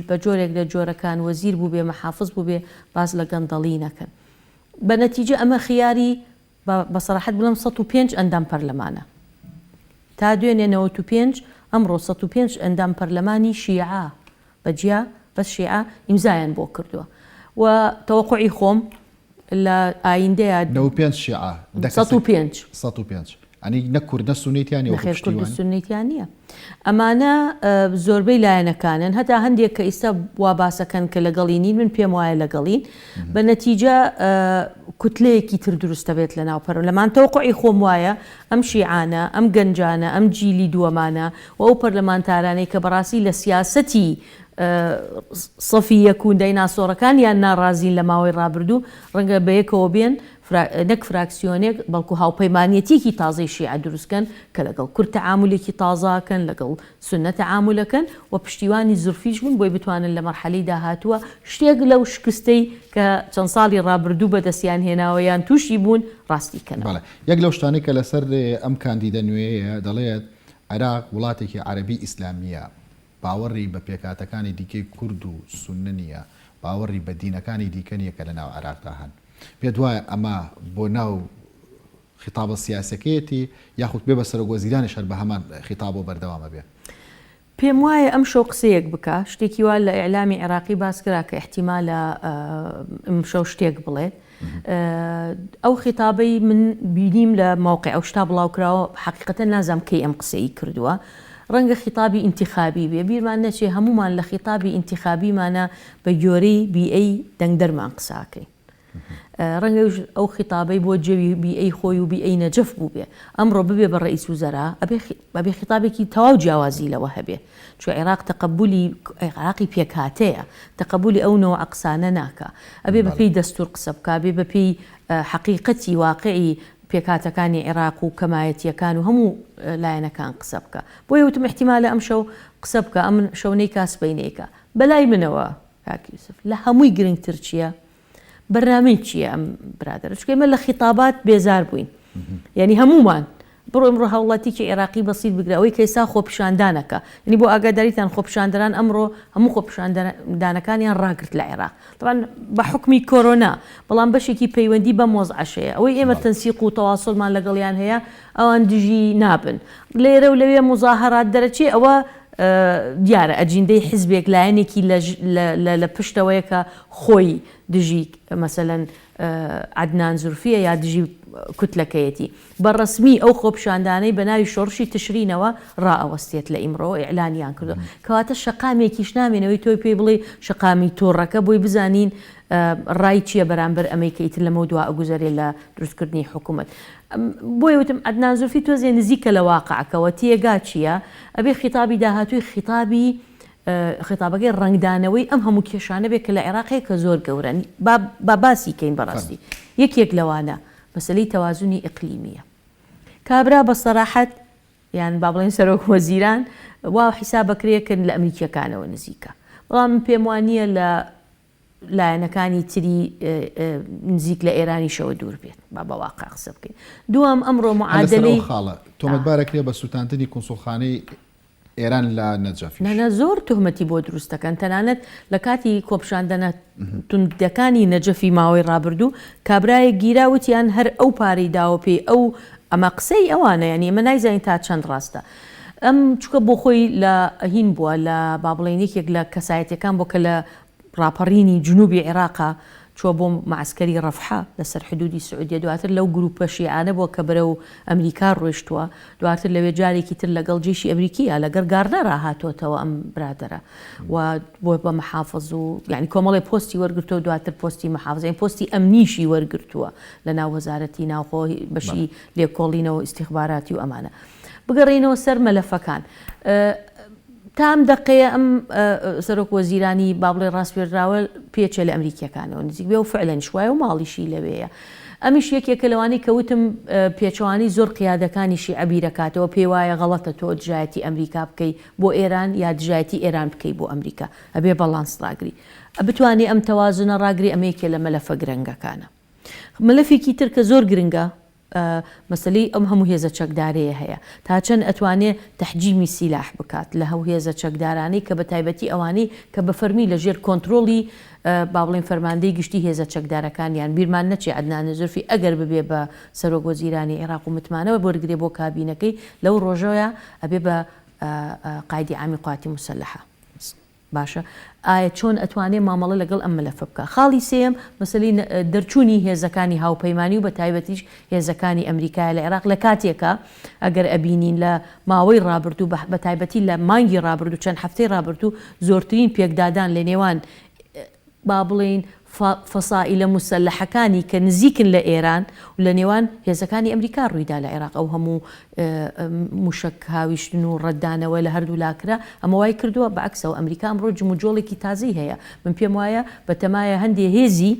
بە جۆرێک لە جۆرەکان وەزیر بوو بێ محافظ بوو بێ باز لە گەندەڵی نەکەن بە نەتیجە ئەمە خیاری بەسەراحەت بڵێم 105 ئەندام پەرلەمانە تا دوێنێ 95 ئەمڕۆ 105 ئەندام پەرلەمانی شیعە بەجیا بەس شیعە ئیمزایان بۆ کردووە و تەوەقعی خۆم لە ئایندەیە 95 شیعە 105 ئەنی نە کوردە سونیتیانی نەخێر کورد سنییتیان نییە. ئەمانە زۆربەی لایەنەکانن هەتا هەندێک کە ئێستا وا باسەکەن کە لەگەڵی نین من پێم وایە لەگەڵین بە نەتیجە کوتلەیەکی تر دروستە بێت لە ناوپەر لەمان تەوقعی خۆم وایە ئەم شیعانە ئەم گەنجانە ئەم جیلی دووەمانە و ئەو پەرلەمانتارانەی کە بەڕاستی لە سیاسەتی سەفی یەکون دایناسۆرەکان یان ناڕازین لە ماوەی ڕابردوو ڕەنگە بەیەکەوە بێن نەک فراکسیۆنێک بەڵکو هاوپەیمانەتێکی تازەی شیعە دروستکەن کە لەگەڵ کورد تەعامولێکی تازاکەن لەگەڵ سنە تەعامولەکەن و پشتیوانی زورفیش بوون بۆی بتوانن لە مەرحەلەی داهاتووە شتێک لەو شکستەی کە چەند ساڵی ڕابردوو بەدەستیان هێناوەیان تووشی بوون ڕاستیکەن. یەک لەو شتانەی کە لەسەر ئەم کاندیدە نوێیە دەڵێت عێراق وڵاتێکی عەرەبی ئیسلامیە باوەڕی بە پێکاتەکانی دیکەی کورد و سونە نیە باوەڕی بە دینەکانی دیکە نیە کە لە ناو عێراقدا هەن پێت وایە ئەمە بۆ ناو خیتابە سیاسەکەیەتی یاخود بێ بە سەرۆکوەزیرانیش هەر بە هەمان خیتاب و بەردەوامە بێ. پێم وایە ئەم شەو قسەیەک بکە شتێکی وا لە ئیعلامی عێراقی باس کرا کە احتیمالە ئەم شەو شتێک بڵێت ئەو خیتابەی من بینیم لە موقع ئەو شتا بڵاو کراوە حقیقەتەن نازام کەی ئەم قسەی کردووە ڕەنگە خیتابی ئینتیخابی بێ بیرمان نەچێ هەمومان لە خیتابی ئینتیخابیمانە بە گۆرەی بیئەی دەنگدەرمان قساکەین ڕەنگە ئەو خیتابەی بۆ جەوی بیئەی خۆی و بیئەی نەجەف بوو بێ ئەمڕۆ ببێ بە ڕئیس وزەرا ئەبێ خیتابێکی تەواو جیاوازی لەوە هەبێ چون عێراق تەقەبولی عێراقی پێکهاتەیە تەقەبولی ئەو نەوە عەقسانە ناکە ئەبێ بەپێی دەستور قسە بکە بێ بەپێی حەقیقەتی واقعی پێکاتەکانی عێراق و کەمایەتیەکان و هەموو لایەنەکان قسە بکە بۆ یوتم احتیمالە ئەم شەو قسە بکە ئەم شەونەی کاسبینەیەکە بەلای منەوە کاکی یوسف لە هەمووی گرنگتر چییە بەرنامەی چییە ئەم برادر چکە ئێمە لە خیتابات بێزار بووین یعنی هەمومان بڕۆ ئەمڕۆ هەوڵاتیکی عێراقی بەسیط بگرە ئەوەی کە ئێستا خۆپیشاندانەکە ینی بۆ ئاگاداریتان خۆپیشاندەران ئەمڕۆ هەموو خۆپیشاندانەکانیان ڕاگرت لە عێراق طبعاً بە حکمی کۆرۆنا بەڵام بەشێکی پەیوەندی بە مۆزعەشەیە ئەوەی ئێمە تەنسیق و تەواصلمان لەگەڵیان هەیە ئەوان دژی نابن لێرە و لەوێ مزاهرات دەرەچێ ئەوە دیارە ئەجیندەی حیزبێک لایەنێکی لە پشتەوەیە کە خۆی دژی مەسەلەن عەدنان زورفیە یا دژی کوتلەکەیەتی بەڕسمی ئەو خۆپیشاندانەی بە ناوی شۆڕشی تشرینەوە ڕائەوەستێت لە ئیمڕۆ ئیعلانیان کردو کەواتە شەقامێکیش نامێنەوەی تۆی پێی بڵێ شەقامی تۆڕەکە بۆی بزانین ڕای چییە بەرامبەر ئەمریکەیتر لەمە دووە ئەگوزارێ لە دروستکردنی حکوومەت بۆی وتم عەدنان زورفی تۆزێ نزیکە لە واقعەکەوە تێگا چییە ئەبێ خیتابی داهاتووی خیتابی خیتابەکەی ڕنگدانەوەی ئەم هەموو کێشانە بێت کە لە عێراقەیە کە زۆر گەورن با باسی کەین بەڕاستی یەکێک لەوانە مەسەلەی تەوازونی ئیقلیمیە کابرا بە سەراحەت یان با بڵێن سەرۆک وەزیران وا حیسابەکرێکن لە ئەمریکیەکانەوە نزیکە بەڵام پێم وانییە لە لایەنەکانی تری نزیک لە ئێرانیشەوە دوور بێت با بە واقع قسە بکەین دووەم ئەمڕۆ معادلەی خاڵە تۆمەتبارەکرێ بە سوتاندنی کۆنسوڵخانەی ئێران لە نەجەفی نەنە زۆر تهمەتی بۆ دروستەکەن تەنانەت لە کاتی کۆپشاندنە توندەکانی نەجەفی ماوەی ڕابردوو کابرایە گیراوتیان هەر ئەو پارەی داوە پێی ئەو ئەمە قسەی ئەوانە ینی ئەمە نایزانین تا چەند ڕاستە ئەم چکە بۆ خۆی لە هین بووە لە بابڵێنێکێک لە کەسایەتەکان بۆ کە لە ڕاپەڕینی جنوبی عێراقا چۆ بۆ معسکەری ڕەفحا لەسەر حدودی سعودیە دواتر لەو گروپە شیعانە بۆ کە بەرە و ئەمریکا ڕۆیشتووە دواتر لەوێ جارێکی تر لەگەڵ جێشی ئەمریکیە لەگەر گاردنەرا هاتۆتەوە ئەم برادەرە و بۆ بە مەحافظ و یعنی کۆمەڵی پۆستی وەرگرتووە دواتر پۆستی مەحافظین پۆستی ئەمنیشی وەرگرتووە لە ناو وەزارەتی ناوخۆ بەشی لێکۆڵینەوە ئیستیخباراتی و ئەمانە بگەڕێنەوە سەر مەلەفەکان تام دقەیە ئەم سەرۆک وەزیرانی با بڵێ ڕاستپێراوە پێچە لە ئەمریکیەکانەوە نزیک بێ و فعلەن شوایە و ماڵیشی لەوەیە ئەمیش یەکێکە لەوانی کەوتم پێچەوانی زۆر قیادەکانیشی عەبیرەکاتەوە پێی وایە غەڵەتە تۆ دژایەتی ئەمریکا بکەی بۆ ئێران یا دژایەتی ئێران بکەی بۆ ئەمریکا ئەبێ بەڵانس ڕاگری بتوانێ ئەم تەوازنە ڕاگری ئەمەیەکێ لە مەلەفە گرنگەکانە مەلەفێکی تر کە زۆر گرنگە مەسەلەی ئەم هەموو هێزە چەکدارەیە هەیە تا چەند ئەتوانێ تەحجیمی سیلاح بکات لە هەو هێزە چەکدارانەی کە بە تایبەتی ئەوانەی کە بە فەرمی لەژێر کۆنتترۆلی با بڵێن فەرماندەی گشتی هێزە چەکدارەکانیان بیرمان نەچێ عەدنان زورفی ئەگەر ببێ بە سەرۆک وەزیرانی عێراق و متمانەوە بۆرگرێ بۆ کابینەکەی لەو ڕۆژەوە ئەبێ بە قایدی عامی قواتی موسەلەحە باشە ئایا چۆن ئەتوانێت مامەڵە لەگەڵ ئەم مەلەفە بکە. خاڵی سێم مەسەلەی دەرچوونی هێزەکانی هاوپەیمانی و بە تایبەتیش هێزەکانی ئەمریکای لە عێراق لە کاتێکە ئەگەر ئەبینین لە ماوەی ڕابردوو بە تایبەتی لە مانگی ڕابردوو چەند هەفتەی ڕابردوو زۆرترین پێکدادان لە نێوان با بڵێن فەسائیلە موسەلەحەکانی کە نزیکن لە ئێران و لە نێوان هێزەکانی ئەمریکا ڕوویدا لە عێراق ئەو هەموو موشک هاویشتن و ڕەتدانەوە لە هەردوو لاکرا ئەمە وای کردووە بەعکسەوە ئەمریکا ئەمڕۆ جموجۆڵێکی تازەی هەیە من پێم وایە بەتەمایە هەندێک هێزی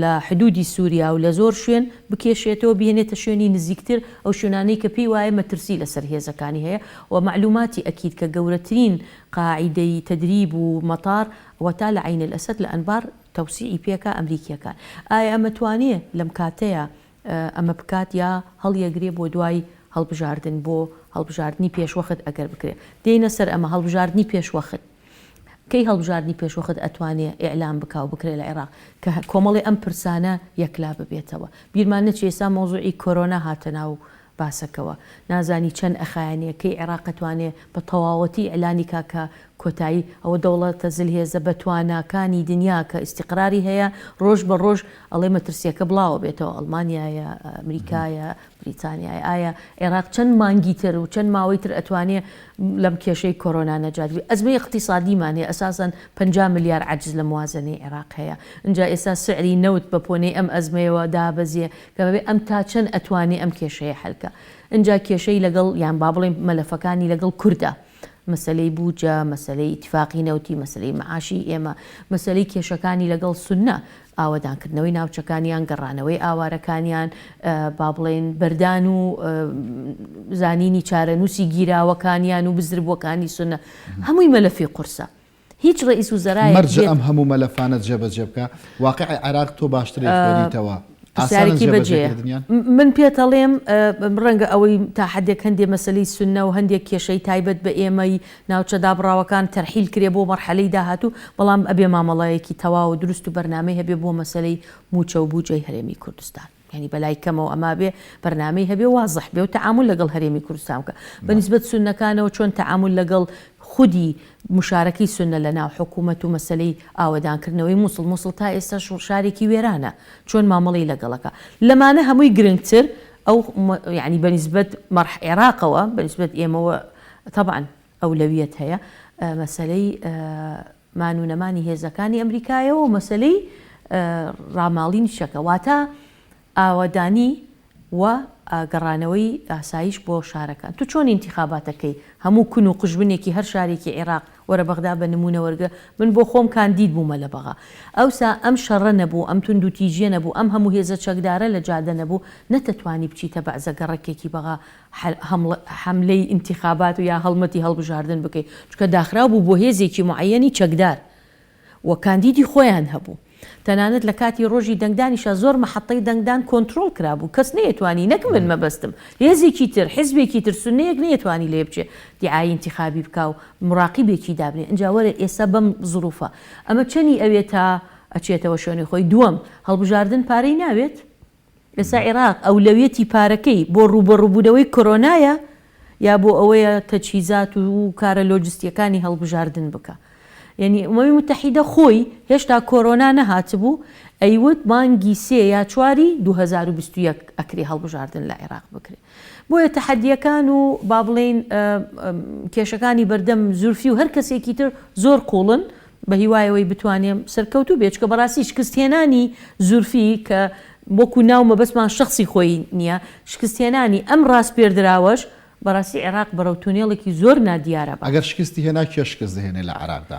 لە حدودی سووریا و لە زۆر شوێن بکێشێتەوە بهێنێتە شوێنی نزیکتر ئەو شوێنانەی کە پێی وایە مەترسی لەسەر هێزەکانی هەیە و معلوماتی ئەکید کە گەورەترین قاعیدەی تدریب و مەتار وەتا لە عین الأسد لە ئەنبار تەوسیعی پێکە ئەمریکیەکان ئایا ئەمە توانێ لەم کاتەیە ئەمە بکات یا هەڵیەگرێ بۆ دوای هەڵبژاردن بۆ هەڵبژاردننی پێشوەخت ئەگەر بکرێت دێنە سەر ئەمە هەڵبژاردننی پێشوەخت کەی هەڵبژاردننی پێشوەخت ئەتوانێ ئیعلام بکاو بکرێت لە عێراق کە کۆمەڵی ئەم پرسانە یەکلا ببێتەوە بیرمان نەچێ ئێستا مۆزوعی کۆرۆنا هاتە ناو باسەکەوە نازانی چەند ئەخایانەکەی عێراق ئەتوانێ بە تەواوەتی ئەلانی کاکە کۆتایی ئەوە دەوڵەتە زلهێزە بەتواناکانی دنیا کە ئیستیقراری هەیە ڕۆژ بە ڕۆژ ئەڵێ مەترسیەکە بڵاوە بێتەوە ئەڵمانیایە ئەمریکایە بریتانیای ئایا عێراق چەند مانگی تر و چەند ماوەی تر ئەتوانێ لەم کێشەی کۆرۆنا نەجاتبی ئەزمەی اقتصادیمان هەیە ئەساساً 50 ملیار عەجز لە موازنەی عێراق هەیە اینجا ئێستا سعری نەوت بە پۆنەی ئەم ئەزمەیەوە دابەزیە کە بەبێ ئەم تا چەند ئەتوانێ ئەم کێشەیە حەلکە اینجا کێشەی لەگەڵ یان با بڵێن مەلەفەکانی لەگەڵ کوردە مەسلەی بوجە مەسلەی ئیتفاقی نەوتی مەسلەی معاشی ئێمە مەسلەی کێشەکانی لەگەڵ سونە ئاوەدانکردنەوەی ناوچەکانیان گەڕانەوەی ئاوارەکانیان با بڵێن بەردان و زانینی چارەنووسی گیراوەکانیان و بزربووەکانی سونە هەمووی مەلەفی قورسە هیچ ڕئیس وزەرای مەرجە ئەم هەموو مەلەفانت جێبەجێ بکە واقعی عێراق تۆ باشترێک خوێنیتەوە پرسیارێکی بەجێ من پێتەڵێم ڕەنگە ئەوەی تا حدێک هەندێک مەسلەی سونە و هەندێک کێشەی تایبەت بە ئێمەی ناوچەدا بڕاوەکان تەرحیل کرێ بۆ مەرحەلەی داهاتوو بەڵام ئەبێ مامەڵەیەکی تەواو و دروست و بەرنامەی هەبێ بۆ مەسلەی موچە و بوجەی هەرێمی کوردستان ینی بەلای کەمەوە ئەما بێ بەرنامەی هەبێ وازح بێ و تەعامل لەگەڵ هەرێمی کوردستان بکە بەنسبەت سونەکانەوە چۆن تەعامل لەگەڵ خودی مشارەکەی سونە لە ناو حکوومەت و مەسلەی ئاوەدانکردنەوەی مووسڵ تا ئێستا شارێکی وێرانە چۆن مامەڵی لەگەڵەکە لەمانە هەمووی گرنگتر ئەو یعنی بەنسبەت عێراقەوە بەنسبەت ئێمەوە طبعاً ئەولەویەت هەیە مەسلەی مانوونەمانی هێزەکانی ئەمریکایەوە و مەسلەی ڕاماڵی نیشەکە واتە ئاوەدانی و گەڕانەوەی ئاسایش بۆ شارەکان تو چۆن ئینتیخاباتەکەی هەموو کون و قژبنێکی هەر شارێکی عێراق وەرە بەغدا بە نمونە وەرگە من بۆ خۆم کاندید بوومە لە بەغا ئەوسا ئەم شەڕە نەبوو ئەم تونند و تیژە نەبوو ئەم هەموو هێزە چەکدارە لە جادە نەبوو نەتەتوانی بچیتە بەعزە گەڕەکێکی بەغا حملەی ئینتیخابات و یا هەڵمەتی هەڵبژاردن بکەیت چکە داخرا بوو بۆ هێزێکی معەنی چەکدار و کاندیدی خۆیان هەبوو تەنانەت لە کاتی ڕۆژی دەنگدانیشە زۆر مەحەتەی دەنگدان کۆنتترۆل کرابوو کەس نەیەتوانی نەک من مەبەستم هێزێکی تر حیزبێکی تر سونەیەک نەیەتوانی لێ بچێ دیعای انتخابی بکە و مراقیبێکی دابنێ اینجا وەرە ئێستا بەم زروفە ئەمە چەنی ئەوێت تا ئەچێتەوە شوێنی خۆی دووەم هەڵبژاردن پارەی ناوێت ئێستا عێراق ئەولەویەتی پارەکەی بۆ ڕوبەڕووبوونەوەی کۆرۆنایە یا بۆ ئەوەیە تەجهیزات و کارە لۆجستیەکانی هەڵبژاردن بکە یعنی ئەمەوی متحیدە خۆی هێشتا کۆرۆنا نەهاتبوو ئەیوت مانگی 3 یا 4 2021 ئەکری هەڵبژاردن لە عێراق بکرێت بۆیە تەحەدیەکان و با بڵێن کێشەکانی بەردەم زورفی و هەر کەسێکی تر زۆر قوڵن بە هیوایەوەی بتوانێم سەرکەوتوو بێچکە بەڕاستی شکستێنانی زورفی کە وەکو ناو مەبەستمان شخصی خۆی نییە شکستێنانی ئەم ڕاستپێردراوەش بەڕاستی عێراق بەرەو تونێڵێکی زۆر نادیارە ئەگەر شکستی هێنا کێ شکست دەهێنێ لە عێراقدا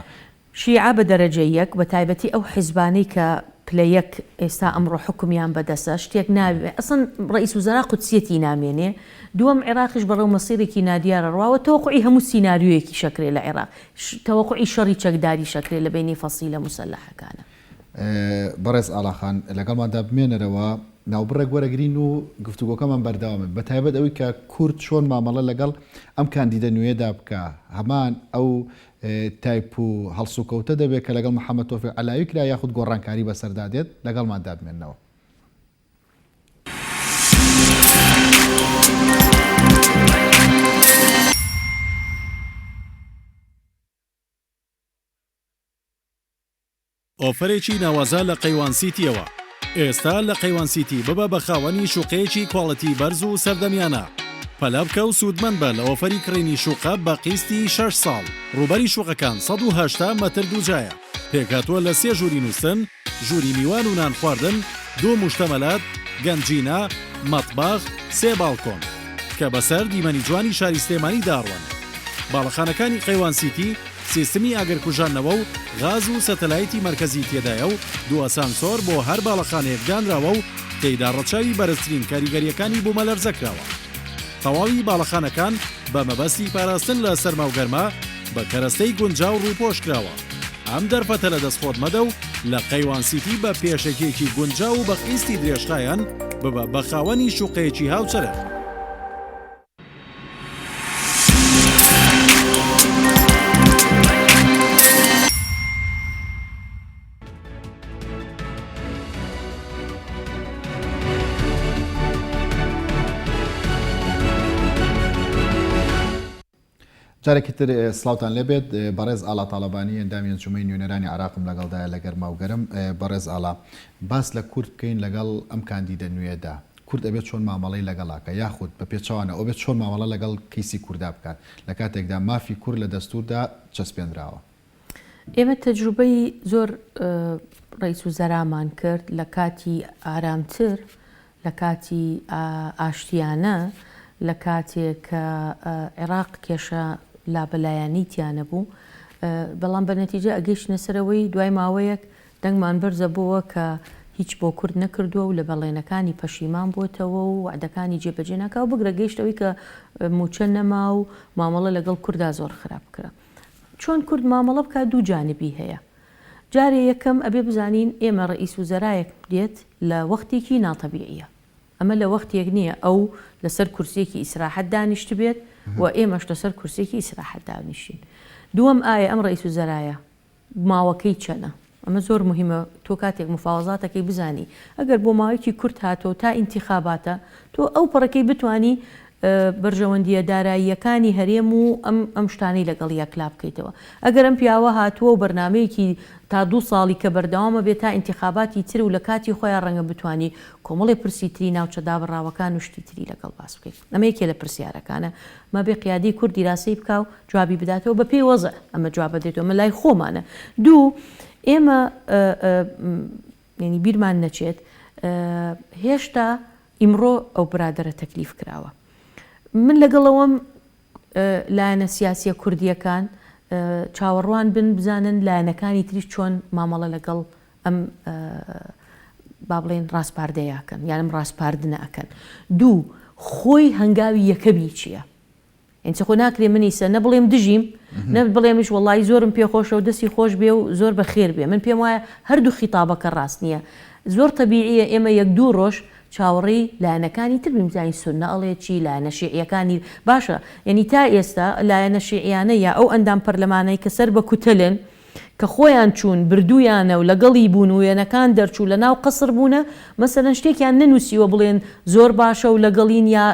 شیعە بە دەرەجە یەک بە تایبەتی ئەو حیزبانەی کە پلە یەک ئێستا ئەمڕۆ حکومیان بەدەستە شتێک ناوێت ئەسن ڕئیس وزەرا قودسیەتی نامێنێ دووەم عێراقیش بەڕێو مەسیرێکی نادیارە ڕواوە تەوەقوعی هەموو سیناریۆیەکی شەکرێ لە عێراق تەوەقوعی شەڕی چەکداری شەکرێ لە بینی فەسیلە موسەلەحەکانە بەڕێز ئاڵاخان لەگەڵماندا بمێنەرەوە ناوبڕێک وەرەگرین و گفتوگۆکەمان بەردەوامن بە تایبەت ئەوەی کە کورد چۆن مامەڵە لەگەڵ ئەم کاندیدە نوێدا بکە هەمان ئەو تایپ و هەڵسوکەوتە دەبێت کە لەگەڵ محەممەد تۆفیق عەلاوی کرا یاخود گۆڕانکاری بەسەردادێت لەگەڵماندا بمێنەوە. ئۆفرێکی ناوازە لە قەیوان سیتیەوە. ئێستا لە قەیوان سیتی ببە بە خاوەنی شوقەیەکی کواڵەتی بەرز و سەردەمیانە. پەلا بکە و سوودمەند بە لە ئۆفەری کڕینی شوقە بە قیستی 6 ساڵ. ڕوبەری شوقەکان 180 مەتر دووجایە. پێکاتوە لە 3 ژووری نووسن، ژووری میوان و نان خواردن، 2 موشتەمەلات، گەنجینە، مەطباخ، 3 باڵکۆن کە بەسەر دیمەنی جوانی شاری سلێمانی داڕوەن. باڵەخانەکانی قەیوان سیتی سیستمی ئاگرکوژانەوە و غاز و سەتەلایتی مرکزی تێدایە و 2 ئەسانسۆر بۆ هەر باڵەخانەیەک دانراوە و تێیدا ڕەچاوی بەرزترین کاریگەریەکانی بوومەلەرزەکراوە. تەواوی باڵەخانەکان بە مەبەستی پاراستن لە سەرما و گەرما بە کەرەستەی گونجاو ڕووپۆشکراوە. ئەم دەرفەتە لە دەستخۆت مەدە و لە قەیوان سیتی بە پێشەکێکی گونجاو و بە قیستی درێژخایەن ببە بە خاوەنی شوقەیەکی هاوچەرخ. جارێکی تر سلااوان لێبێت بەڕێز ئاڵا تاالبانی ئەندامی ئەنجومەی نوێنەرانی عراقم لەگەڵدایە لە گەرما و گەرم. بەڕێز ئاڵا باس لە کورد بکەین لەگەڵ ئەم کاندیدە نوێدا. کورد ئەبێت چۆن مامەڵەی لەگەڵاکە یاخود بە پێچوانە ئەو بێت چۆن مامەڵە لەگەڵ کەیسی کووردا بکات لە کاتێکدا مافی کورد لە دەستوردا چەسپێنراوە. ئێمە تەجروبەی زۆر ڕئیس وزەرامان کرد لە کاتی ئارامتر، لە کاتی ئاشتیانە، لە کاتێک کە عێراق کێشە لابەلایانی تیانە بوو، بەڵام بە نەتیجە ئەگەیشتنە سەرەوەی دوای ماوەیەک دەنگمان بەرزە بووە کە هیچ بۆ کورد نەکردووە و لە بەڵێنەکانی پەشیمان بۆتەوە و وعدەکانی جێبەجێ ناکا و بگرە گەیشتەوەی کە موچە نەما و مامەڵە لەگەڵ کووردا زۆر خراپ کرا. چۆن کورد مامەڵە بکات دوو جانبی هەیە. جارێ یەکەم ئەبێ بزانین ئێمە ڕئیس وزەرایەک دێت لە وەختێکی ناتەبیعیە. ئەمە لە وەختێک نییە ئەو لەسەر کورسێکی ئیسراحەت دانیشت بێت و ئێمەش لەسەر کورسێکی ئیسراحەت دانیشین. دووەم ئایا ئەم ڕئیس وزەرایە ماوەکەی چەنە؟ ئەمە زۆر مهمە تۆ کاتێک مفاوەزاتەکەی بزانی ئەگەر بۆ ماوەیەکی کورت هاتەوە تا ئینتیخاباتە تۆ ئەو پەڕەکەی بتانی بەرژەوەندیە داراییەکانی هەرێم و ئەم شتانەی لەگەڵ یەکلا بکەیتەوە. ئەگەر ئەم پیاوە هاتووە و بەرنمەیەکی تا 2 ساڵی کە بەردەوامە بێت تا ئینتیخاباتی تر و لە کاتی خۆیان ڕەنگە بتانی کۆمەڵی پرسیتری ناوچە دابڕاوەکان و شتی تری لەگەڵ باس بکەیت. ئەمە یەکێ لە پرسیارەکانە ما بێ قیادی کوردی راسی بکە و جوابی بداتەوە بە پێی وەزە ئەمە جواب بدێتەوە مە لای خۆمانە. دوو ئێمە ینی بیرمان نەچێت هێشتا ئیمڕۆ ئەو برادرە تەکلیف کراوە. من لەگەڵەوەم لایەنە سیاسیە کوردیەکان چاوەڕوان بن بزانن لایەنەکانی تریش چۆن مامەڵە لەگەڵ ئەم با بڵێن ڕاستپاردەیەکەن یانم ڕاستپاردنە ئەکەن. دوو خۆی هەنگاوی یەکەمی چییە؟ ئەنچە خۆ ناکرێ منیسە نە بڵێم دژیم نە بڵێمش وەڵی زۆرم پێخۆشە و دەستی خۆش بێ و زۆر بە خێر بێ. من پێم وایە هەردوو خیتابەکە ڕاست نییە. زۆر تەبیعیە ئێمە 1-2 ڕۆژ چاوەڕێی لایەنەکانی تر بمزانی سونە ئەڵێکی لایەنە شیعیەکانی باشە. یعنی تا ئێستا لایەنە شیعیانە یا ئەو ئەندام پەرلەمانەی کە سەر بە کوتەلن کە خۆیان چوون بردویانە و لەگەڵی بوون و وێنەکان دەرچوو لە ناو قەسر بوونە مەسەرەن شتێکیان نەنووسیوە بڵێن زۆر باشە و لەگەڵین یا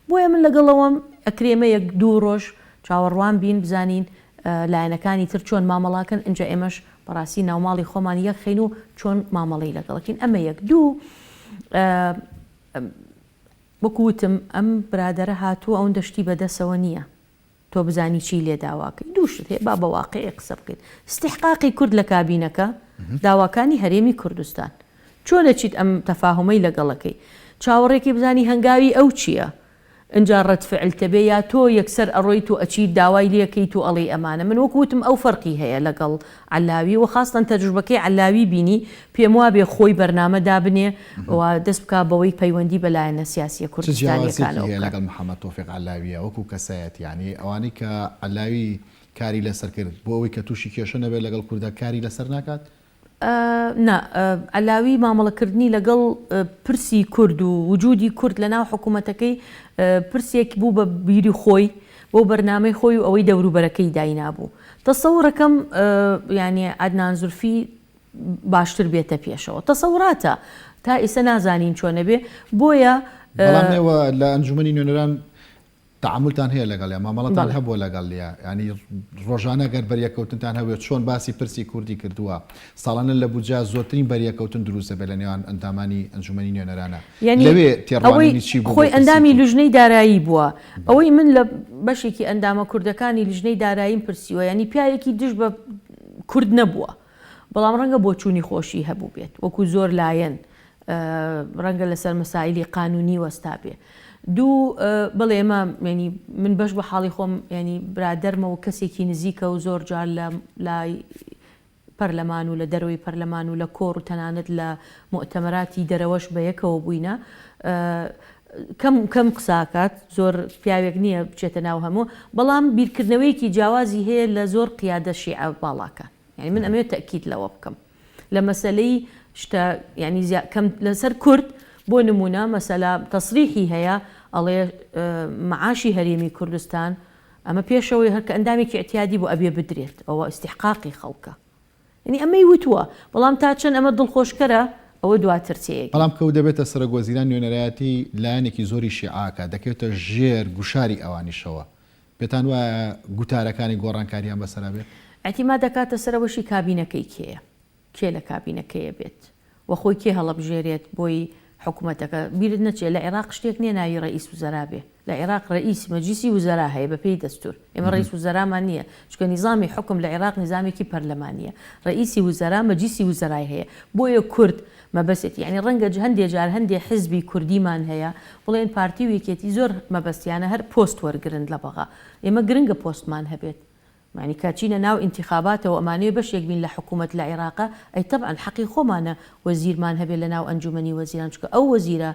بۆیە من لەگەڵەوەم ئەکرێمە 1-2 ڕۆژ چاوەڕوان بین بزانین لایەنەکانی تر چۆن مامەڵاکەن ئەنجا ئێمەش بەڕاستی ناوماڵی خۆمان یەک خەین و چۆن مامەڵەی لەگەڵەکەین. ئەمە 1-2 وەکوتم ئەم برادەرە هاتووە ئەوەن دەشتی بەدەسەوە نییە تۆ بزانی چی لێ داواکەی. دووشت هەیە با بە واقعی قسە بکەیت. استحقاقی کورد لە کابینەکە داواکانی هەرێمی کوردستان چۆنە چیت ئەم تەفاهمەی لەگەڵەکەی چاوەڕێکی بزانی هەنگاوی ئەو چییە؟ ئەجا ڕەتفعلتە بێ یا تۆ یەکسەر ئەڕۆیت و ئەچیت داوای لەکەیت و ئەڵێ ئەمانە. من وەکوتم ئەو فەرقی هەیە لەگەڵ علاوی و خاستن تەجروبەکەی علاوی بینی پێم وا بێ خۆی بەرنامە دابنێ و دەست بکە بەوەی پەیوەندی بە لایەنە سیاسیە کوردستانیەکانەوە لەگەڵ محەممەد تۆفیق علاویە وەکو کەسایەت یعنی ئەوانەی کە علاوی کاری لەسەر کرد بۆ ئەوەی کە تووشی کێشە نەبێت لەگەڵ کووردا کاری لەسەر ناکات؟ علاوی مامەڵەکردنی لەگەڵ پرسی کورد و وجودی کورد لە ناو حکوومەتەکەی پرسێک بوو بە بیری خۆی بۆ بەرنامەی خۆی و ئەوەی دەوروبەرەکەی داینابوو. تەسەوڕەکەم یعنی عەدنان زولفی باشتر بێتە پێشەوە. تەسەوراتە تا ئێستا نازانین چۆنە بێ بۆیە بەڵامەوە لە ئەنجومەنی نوێنەران تعاملتان هەیە لەگەڵ مامەڵەتان هەبووە لەگەڵ ینی ڕۆژانە گەر بەریەکەوتنتان هەبێت چۆن باسی پرسی کوردی کردووە ساڵانە لە بوجا زۆرترین بەریەکەوتن دروستە بێ لە نێوان ئەندامانی ئەنجومەنی نوێنەرانە لەوێ تێڕوانینی چی بوو خۆی ئەندامی لیژنەی دارایی بووە ئەوەی من لە بەشێکی ئەندامە کوردەکانی لیژنەی داراییم پرسیوە ینی پیاوێکی دژ بە کورد نەبووە بەڵام ڕەنگە بۆ چوونی خۆشی هەبوو بێت وەکو زۆر لایەن ڕەنگە لەسەر مەسائلی قانونی وەستا بێ دوو بڵێ ئێمە ینی من بەش بە حاڵی خۆم ینی برادەرمەوە کەسێکی نزیکە و زۆر جار لە لای پەرلەمان و لە دەرەوەی پەرلەمان و لە کۆڕ و تەنانەت لە مؤتەمەراتی دەرەوەش بە یەکەوە بووینە کەم قساکات زۆر پیاوێک نییە بچێتە ناو هەموو بەڵام بیرکردنەوەیکی جیاوازی هەیە لە زۆر قیادە شیعە باڵاکە یعنی من ئەمەوێت تەکید لەوە بکەم لە مەسەلەی شتە ینی کەم لەسەر کورد بۆ نمونە مەسەلا تەسریحی هەیە ئەڵێ معاشی هەرێمی کوردستان ئەمە پێشەوەی هەرکە ئەندامێکی اعتیادی بۆ ئەبێ بدرێت ئەوە استحقاقی خەڵکە ینی ئەمەی وتووە بەڵام تا چەند ئەمە دڵخۆشکەرە ئەوە دواتر چەیە بەڵام کەوت دەبێتە سەرۆکوەزیران نوێنەرایەتی لایەنێکی زۆری شیعاکە دەکەوێتە ژێر گوشاری ئەوانیشەوە پێتان وایە گوتارەکانی گۆڕانکاریان بەسەرا بێت ئەتیما دەکاتە سەرەوەشی کابینەکەی کێیە کێ لە کابینەکەیە بێت وە خۆی کێ هەڵەبژێرێت بۆی حکوومەتەکە بیرت نەچێت لە عێراق شتێک نییە ناوی ڕئیس وزەرا بێ لە عێراق ڕئیس مەجلیسی وزەرا هەیە بە پێی دەستور ئێمە ڕئیس وزەرامان نییە چکە نیزامی حکم لە عێراق نیزامێکی پەرلەمانیە ڕئیسی وزەرا مەجلیسی وزەرای هەیە بۆیە کورد مەبەست یعنی ڕەنگە هەندێک جار هەندێک حزبی کوردیمان هەیە بڵێن پارتی و یەکێتی زۆر مەبەستیانە هەر پۆست وەرگرند لە بەغا ئێمە گرنگە پۆستمان هەبێت معنی کاچینە ناو انتخاباتەوە ئەمانەیە بەشێک بین لە حکوومەت لە عێراقا ئەی طبعا حەقی خۆمانە وەزیرمان هەبێت لە ناو ئەنجومەنی وەزیران چکە ئەو وەزیرە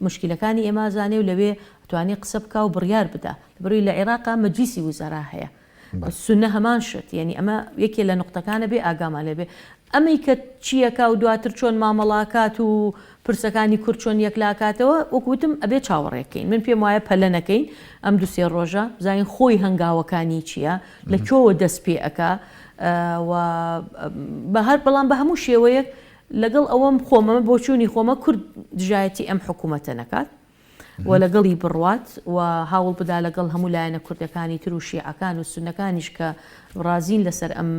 مشکلەکانی ئێمە زانێ و لەوێ توانی قسە بکە و بڕیار بدە بڕووی لە عێراقا مەجلیسی وزەرا هەیە سونە هەمان شت یعنی ئەمە یەکێ لە نقطەکانە بێ ئاگامان لێبێ ئەمەی کە چیەکە و دواتر چۆن مامەڵاکات و پرسەکانی کورد چۆن یەکلاکاتەوە وەکوتم ئەبێ چاوەڕێکەکەین من پێم وایە پەلە نەکەین ئەم دوسێ ڕۆژە بزانین خۆی هەنگاوەکانی چییە لە کۆوە دەست پێ ئەکا بە هەر بەڵام بە هەموو شێوەیەک لەگەڵ ئەوەم خۆمەمە بۆ چوونی خۆمە کورد دژایەتی ئەم حکوومەتە نەکات و لەگەڵی بڕوات و هاوڵ بدا لەگەڵ هەموو لایەنە کوردەکانی تر و شیعەکان و سونەکانیش کە ڕازین لەسەر ئەم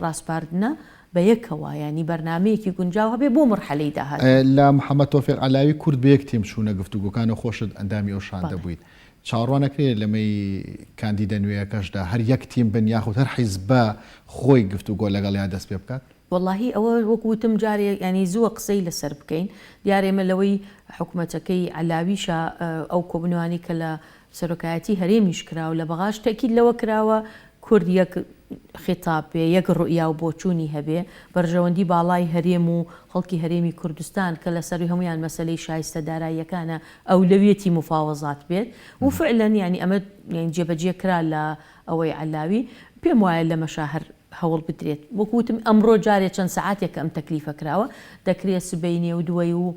ڕاستپاردنە بە یەکەوە ینی بەرنمەیەکی گونجاو هەبێ بۆ مرحلەی داهات لە محەممەد تۆفیق علاوی کورد بە یەک تیم چوونە گفتوگۆکانە خۆشت ئەندامی ئەو شان دەبوویت چاڕوانەکرێت لەمەی کاندیدە نوێیەکەشدا هەر یەک تیم بن یاخود هەر حیزبە خۆی گفتوگۆ لەگەڵیان دەست پێ بکات واللهی ئەوە وەکوتم جارێ ینی زووە قسەی لەسەر بکەین دیارێمە لەوەی حکوومەتەکەی علاویشە ئەو کۆبنوانی کە لە سەرۆکایەتی هەرێمیش کراوە لە بەغاش تەکید لەوە کراوە کورد یەک خێتاپێ یەک ڕوئیا و بۆچوونی هەبێ بەرژەوەندی باڵای هەرێم و خەڵکی هەرێمی کوردستان کە لە سەروی هەمویان مەسلەی شایستە داراییەکانە ئەولەویەتی مفاوەزات بێت و فعلەن ینی ئەمە جێبەجێ کرا لە ئەوەی علاوی پێم وایە لە مەشاهر هەوڵ بدرێت وەکوتم ئەمڕۆ جارێ چەند سەعاتێک ئەم تەکلیفە کراوە دەکرێت سبەینێ و دووەی و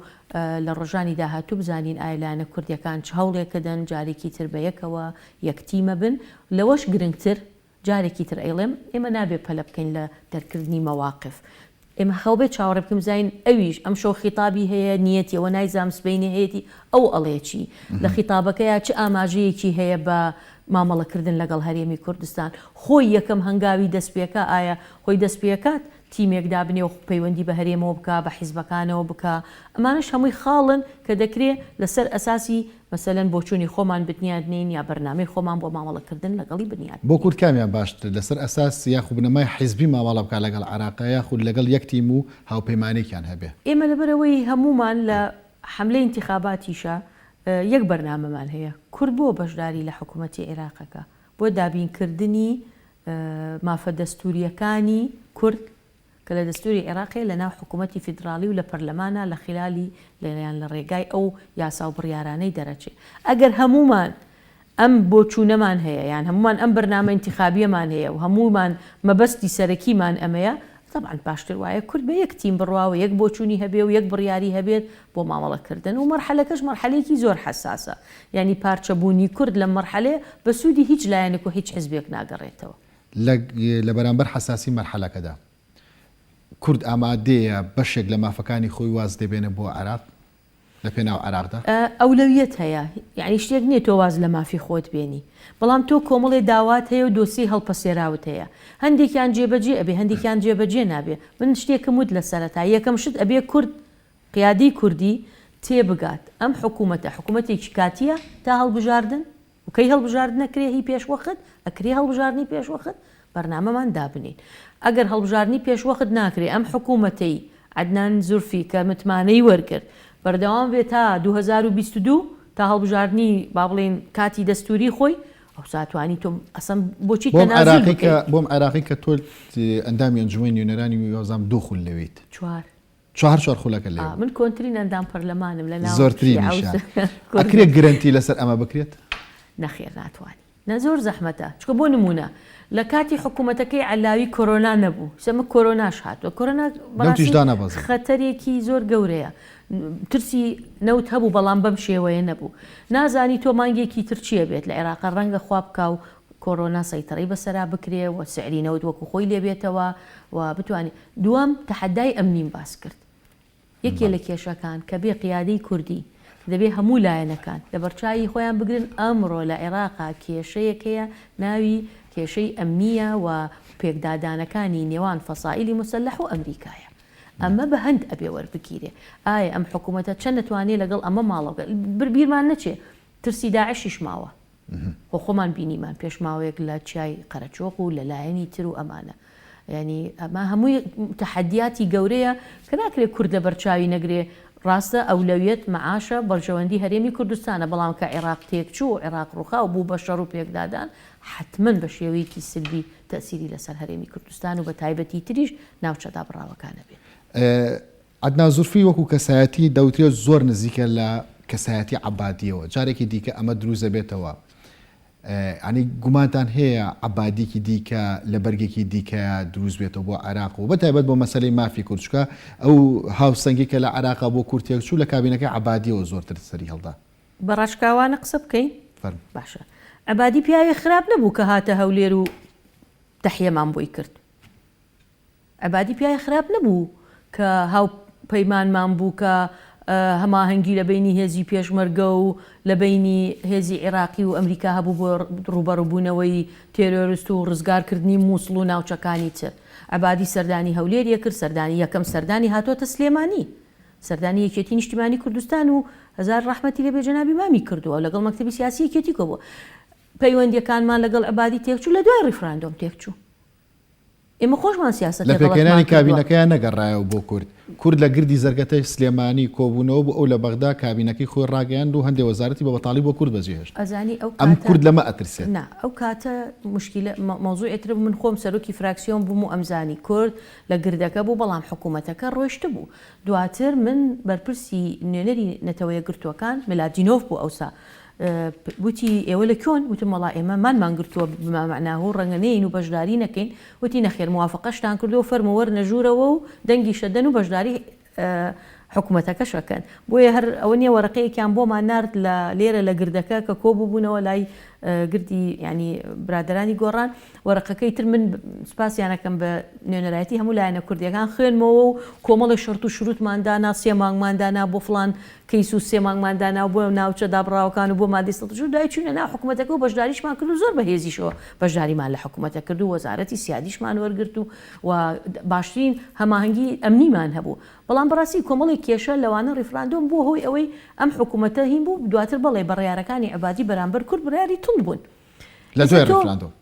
لە ڕۆژانی داهاتوو بزانین ئایلانە کوردیەکان چ هەوڵێکەدەن جارێکی تر بە یەکەوە یەکتیمە بن لەوەش گرنگتر جارێکی تر ئەیڵێم ئێمە نابێت پەلە بکەین لە دەرکردنی مەواقف ئێمە خەوبێت چاوەڕێ بکەم زین ئەویش ئەم شەو خیتابی هەیە نیەتیەوە نایزام سبەینێ هەیەی ئەو ئەڵێکی لە خیتابەکەیە چ ئاماژەیەکی هەیە بە مامەڵەکردن لەگەڵ هەرێمی کوردستان خۆی یەکەم هەنگاوی دەستپێکە ئایا خۆی دەستپێکات تیمێک دابنێ و پەیوەندی بە هەرێمەوە بکە بە حیزبەکانەوە بکە ئەمانش هەمووی خاڵن کە دەکرێت لەسەر ئەساسی مەسەلەن بۆچوونی خۆمان بنیادنین یا بەرنامەی خۆمان بۆ مامەڵەکردن لەگەڵی بنیاد بۆ کورد کامیان باشتر لەسەر ئەساس یاخود بنەمای حیزبی ماوەڵە بکە لەگەڵ عراقا یاخود لەگەڵ یەک تیم و هاوپەیمانێکیان هەبێ ئێمە لەبەرەوەی هەمومان لە حملەی انتخاباتیشە یەک بەرنامەمان هەیە کورد بۆ بەشداری لە حکوومەتی عێراقەکە بۆ دابینکردنی مافە دەستوریەکانی کورد کە لە دەستوری عێراقی لە ناو حکوومەتی فیدرالی و لە پەرلەمانە لە خلالی لەیان لە ڕێگای ئەو یاسا و بڕیارانەی دەرەچێت ئەگەر هەمومان ئەم بۆچوونەمان هەیە یان هەمومان ئەم بەرنامە ئینتیخابیەمان هەیە و هەمومان مەبەستی سەرەکیمان ئەمەیە طبعا باشتر وایە کورد بە یەک تیم بڕواوە یەک بۆچوونی هەبێ و یەک بڕیاری هەبێت بۆ مامەڵەکردن و مەرحەلەکەش مەرحەلەیەکی زۆر حساسە یعنی پارچەبوونی کورد لە مەرحەلێ بە سوودی هیچ لایەنێک و هیچ حزبێک ناگەڕێتەوە لە بەرامبەر حساسی مەرحەلەکەدا کورد ئامادەیە بەشێک لە مافەکانی خۆی واز دەبێنە بۆ عێراق لە پێناو عێراقدا ئەولەویەت هەیە یعنی شتێک نییە تۆ واز لە مافی خۆت بێنی بەڵام تۆ کۆمەڵێ داوات هەیە و دۆسی هەڵپەسێراوت هەیە هەندێکیان جێبەجێ ئەبێ هەندێکیان جێبەجێ نابێ من شتێکم وت لە سەرەتا یەکەم شت ئەبێ کورد قیادی کوردی تێبگات ئەم حکوومەتێکی کاتیە تا هەڵبژاردن و کەی هەڵبژاردن نەکرێ هی پێشوەخت ئەکرێ هەڵبژاردننی پێشوەخت بەرنامەمان دابنین ئەگەر هەڵبژاردننی پێشوەخت ناکرێ ئەم حکوومەتەی عەدنان زورفی کە متمانەی وەرگرت بەردەوام بێت تا 2022 تا هەڵبژاردننی با بڵێن کاتی دەستوری خۆی ئەو ساتوانی تۆ ئەسم بۆچی بۆم عێراقی کە تۆ ئەندامی ئەنجومەی نوێنەرانی وێوەزام دوو خول لەوێیت چوار خولەکە لێ من کۆنتترین ئەندام پەرلەمانم لە زۆرترین ئەکرێت گرنتی لەسەر ئەمە بکرێت نەخێر ناتوانانی نە زۆر زەحمەتە چکە بۆ نمونە لە کاتی حکوومەتەکەی علاوی کۆرۆنا نەبوو سەمە کۆرۆناش هاتووە کۆرۆنا خەتەرێکی زۆر گەورەیە ترسی نەوت هەبوو بەڵام بەم شێوەیە نەبوو نازانی تۆ مانگێکی ترچیە بێت لە عێراق ڕەنگە خواب بکە و کۆرۆنا سەیتەڕی بەسەرا بکرێ و سعری نەوت وەکو خۆی لێبێتەوە و بتوانێت دووەم تەحەدای ئەمنیم باس کرد یەکێ لە کێشەکان کە بێ قیادەی کوردی دەبێ هەموو لایەنەکان لە بەرچاوی خۆیان بگرن ئەمڕۆ لە عێراقا کێشەیەکەیە ناوی کێشەی ئەمنیە و پێکدادانەکانی نێوان فەسائیلی مسلح و ئەمریکایە ئەمە بە هەند ئەبێ وەربگیرێ ئایا ئەم حکوومەتە چەند نتوانێت لەگەڵ ئەمە ماڵەوە بیرمان نەچێ ترسی داعشیش ماوە خۆمان بینیمان پێش ماوەیەک لە چای قەرەچۆق و لە لایەنی تر و ئەمانە ینی ئەمە هەمووی تەحەدیاتی گەورەیە کە ناکرێت کورد لە بەرچاوی نەگرێ ڕاستە ئەولەویەت مەعاشە بەرژەوەندی هەرێمی کوردستانە بەڵام کە عێراق تێکچوو و عێراق ڕووخا و بوو بە شەڕ و پێکدادان حتمما بە شێوەیەکی سلبی تەسیری لەسەر هەرێمی کوردستان و بە تایبەتی تریش ناوچەدا بڕاوەکانە بێت. عەدنان زورفی وەکو کەسایەتی دەوترێت زۆر نزیکە لە کەسایەتی عەبادیەوە جارێکی دیکە ئەمە دروزە بێتەوە ینی گومانتان هەیە عەبادیکی دیکە لە بەرگێکی دیکە دروست بێتەوە بۆ عێراق و بەتایبەت بۆ مەسەلەی مافی کوردچکە ئەو هاوسەنگی کە لە عێراقا بۆ کورد تێکچوو لە کابینەکەی عەبادیەوە زۆرتر سەری هەڵدا بە ڕاشکاوانە قسە بکەین باشە عەبادی پیاوی خراپ نەبوو کە هاتە هەولێر و تەحیەمان بۆی کرد عەبادی پیاوی خراپ نەبوو کە هاو پەیمانمان بوو کە هەماهەنگی لە بینی هێزی پێشمەرگە و لە بینی هێزی عێراقی و ئەمریکا هەبوو بۆ ڕوبەڕووبوونەوەی تێرۆریست و ڕزگارکردنی مووسڵ و ناوچەکانی تر عەبادی سەردانی هەولێریە کرد سەردانی یەکەم سەردانی هاتۆتە سلێمانی سەردانی یەکێتی نیشتیمانی کوردستان و هەزار ڕەحمەتی لەبێ جەنابی مامی کردووە لەگەڵ مەکتەبی سیاسی یەکێتی کۆبووە پەیوەندیەکانمان لەگەڵ عەبادی تێکچوو لە دوای ڕیفراندۆم تێکچوو ئێمە خۆشمان سیاست لە پێکێنانی کابینەکەیان نەگەڕایەوە بۆ کورد لە گردی زەرگەتەی سلێمانی کۆبوونەوە بۆ ئەو لە بەغدا کابینەکەی خۆی ڕاگەیاند و هەندێک وەزارەتی بە بەتاڵی بۆ کورد بەجێهێشت ئەم کورد لەمە ئەترسێت ئەو کاتە مشکلە مۆزوعێتر من خۆم سەرۆکی فراکسیۆن بووم و ئەمزانی کورد لە گردەکە بوو بەڵام حکوومەتەکە ڕۆیشت بوو دواتر من بەرپرسی نوێنەری نەتەوەیە گرتوەکان ملادینۆف بوو ئەوسا وتی ئێوە لە کۆن وتم وڵا ئێمە مانگرتووە بمعناه و ڕەنگەنەین و بەشداری نەکەین وتی نەخێر موافقەشتان کردو و فەرمەوەەر نەژوورەوە و دەنگی شەدەن و بەشداری حکوومەتەکەشەکەن بۆیە هەر ئەوە نییە وەرەقەیەکیان بۆمان نرد لە لێرە لە گردەکە کە کۆبوو بوونەوە لای گردی ینی برادرانی گۆڕان وەرەقەکەی تر من سپاسیانەکەم بە نوێنەرایەتی هەموو لایەنە کوردیەکان خوێنمەوە و کۆمەڵی شەرت و شروتماندانا 3 مانگماندانا بۆ فڵان کەیس و 3 مانگماندانا بۆ ناوچە دابڕاوەکان و بۆ مادەی سەڵتەژوور دای چوونە ناو حکوومەتەکە و بەشداریشمان کرد و زۆر بەهێزیشەوە بەشداریمان لە حکوومەتە کرد و وەزارەتی سیادیشمان وەرگرت و باشترین هەماهەنگی ئەمنیمان هەبوو بەڵام بەڕاستی کۆمەڵی کێشە لەوانە ڕیفراندۆم بۆ هۆی ئەوەی ئەم حکوومەتە هین بوو دواتر بەڵێ بەڕێیارەکانی عەبادی بەرامبەر کورد بڕیاری تونند بوون لە دوای ڕیفراندۆم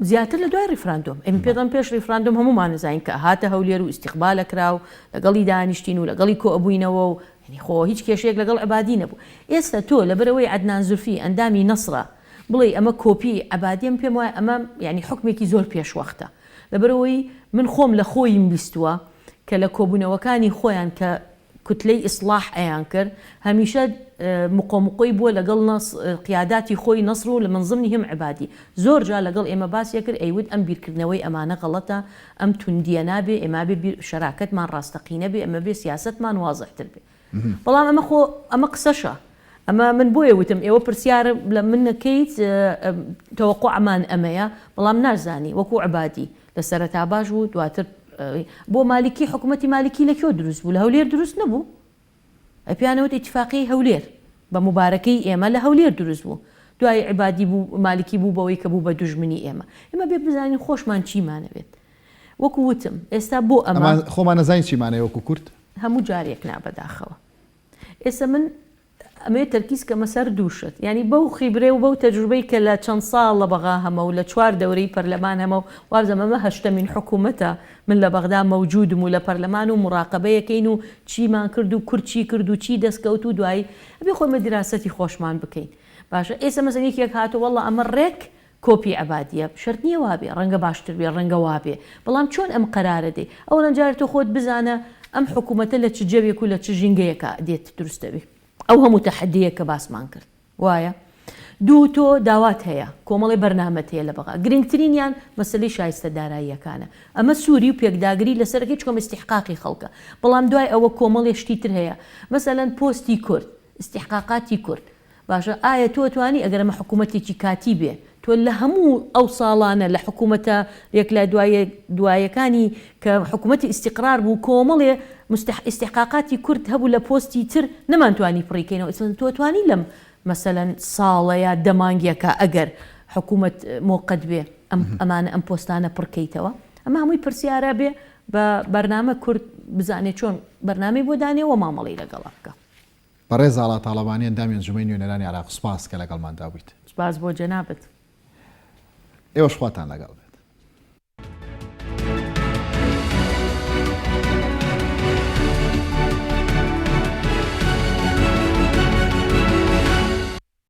زیاتر لە دوای ڕیفراندۆم ئەمە پێدەم پێش ڕیفراندۆم هەمومان نزانین کە هاتە هەولێر و ئیستیقبالە کراو لەگەڵی دانیشتین و لەگەڵی کۆبووینەوە و خۆ هیچ کێشەیەک لەگەڵ عەبادی نەبوو ئێستا تۆ لەبەرەوەی عەدنان زورفی ئەندامی نەسرە بڵێ ئەمە کۆپی عەبادیم پێم وایە ئەمە ینی حکمێکی زۆر پێشوەختە لەبەرەوەی من خۆم لە خۆیم بیستووە کە لە کۆبوونەوەکانی خۆیان کە کوتلەی ئیسلاح ئەیان کرد هەمیشە مقۆمقۆی بووە لەگەڵ قیاداتی خۆی نەسر و لە منزمنی هەم عەبادی زۆر جا لەگەڵ ئێمە باسیە کرد ئەیود ئەم بیرکردنەوەی ئەمانە غەڵەتە ئەم توندیە نابێ ئێمە بێ شەراکەتمان ڕاستەقینە بێ ئەمە بێ سیاستمان وازەحتر بێ بەڵام ئەمە قسەشە ئەمە من بۆیە وتم ئێوە پرسیارە لە من نەکەیت تەوەقوعمان ئەمەیە بەڵام نازانی وەکو عەبادی لە سەرەتا باش بوو دواتر بۆ مالکی حکوومەتی مالکی لەکوێ دروست بوو لە هەولێر دروست نەبوو ئەپیانەوە ئیتفاقی هەولێر بە مبارەکەی ئێمە لە هەولێر دروست بوو دوای عیبادی بوو مالکی بوو بەوەی کە بوو بە دوژمنی ئێمە بێ بزانین خۆشمان چیمانەوێت وەکو وتم ئێستا بۆ ئەمە خۆمان نەزانین چیمانەیە وەکو کورد هەموو جارێک نابەداخەوە ئێستا من ئەمێ تەرکیز کە مەسەر دووشت ینی بەو خیبرێ و بەو تەجروبەی کە لە چەند ساڵ لە بەغا هەمە و لە 4 دەورەی پەرلەمان هەمە و وابزەمەمە هەشتەمین حکوومەتە من لە بەغدا مەوجودم و لە پەرلەمان و مراقبەیەکەین و چیمان کرد و کورچی کرد و چی دەستکەوت و دوایی ئەبێ خۆمە دیراسەتی خۆشمان بکەین باشە ئێستا مەزەنێکێک هاتو وەڵڵا ئەمە ڕێک کۆپی عەبادیە شەرت نییە وابێ ڕەنگە باشتر بێ ڕەنگە وابێ بەڵام چۆن ئەم قەرارە دێ ئەو نەجار تۆ خۆت بزانە ئەم حکوومەتە لە چ جەوێک و لە چ ژینگەیەکە دێت دروستەوی ئەو هەموو تەحەدیە کە باسمان کرد وایە دوو تۆ داوات هەیە کۆمەڵی بەرنامەت هەیە لە بەغا گرنگترینیان مەسلەی شایستە داراییەکانە ئەمە سووری و پێکداگری لەسەر هیچ کۆم استیحقاقی خەڵکە بەڵام دوای ئەوە کۆمەڵی شتی تر هەیە مەسەلەن پۆستی کورد استیحقاقاتی کورد باشە ئایا تۆ توانی ئەگەر ئەمە حکوومەتێکی کاتی بێ تۆ لە هەموو ئەو ساڵانە لە حکوومەتە یەک لە دوایەکانی کە حکوومەتی ئیستیقرار بوو کۆمەڵێ استیحقاقاتی کورد هەبوو لە پۆستی تر نەمانتوانی پڕیکەینەوە تۆ توانی لەم مەسەلەن ساڵەیە دەمانگیەکە ئەگەر حکوومەت مۆقەت بێ ئەمانە ئەم پۆستانە پڕکەیتەوە ئەمە هەمووی پرسیارە بێ بە بەرنامە کورد بزانێت چۆن بەرنامەی بۆ دانێەوە مامەڵی لەگەڵا بکە بەڕێز ئاڵا تاڵەبانی ئەندامی ئەنجومەی نوێنەرانی عێراق سوپاس کە لەگەڵماندا بوویت سوپاس بۆ جەنابەت ئێوەش خواتان لەگەڵ بێت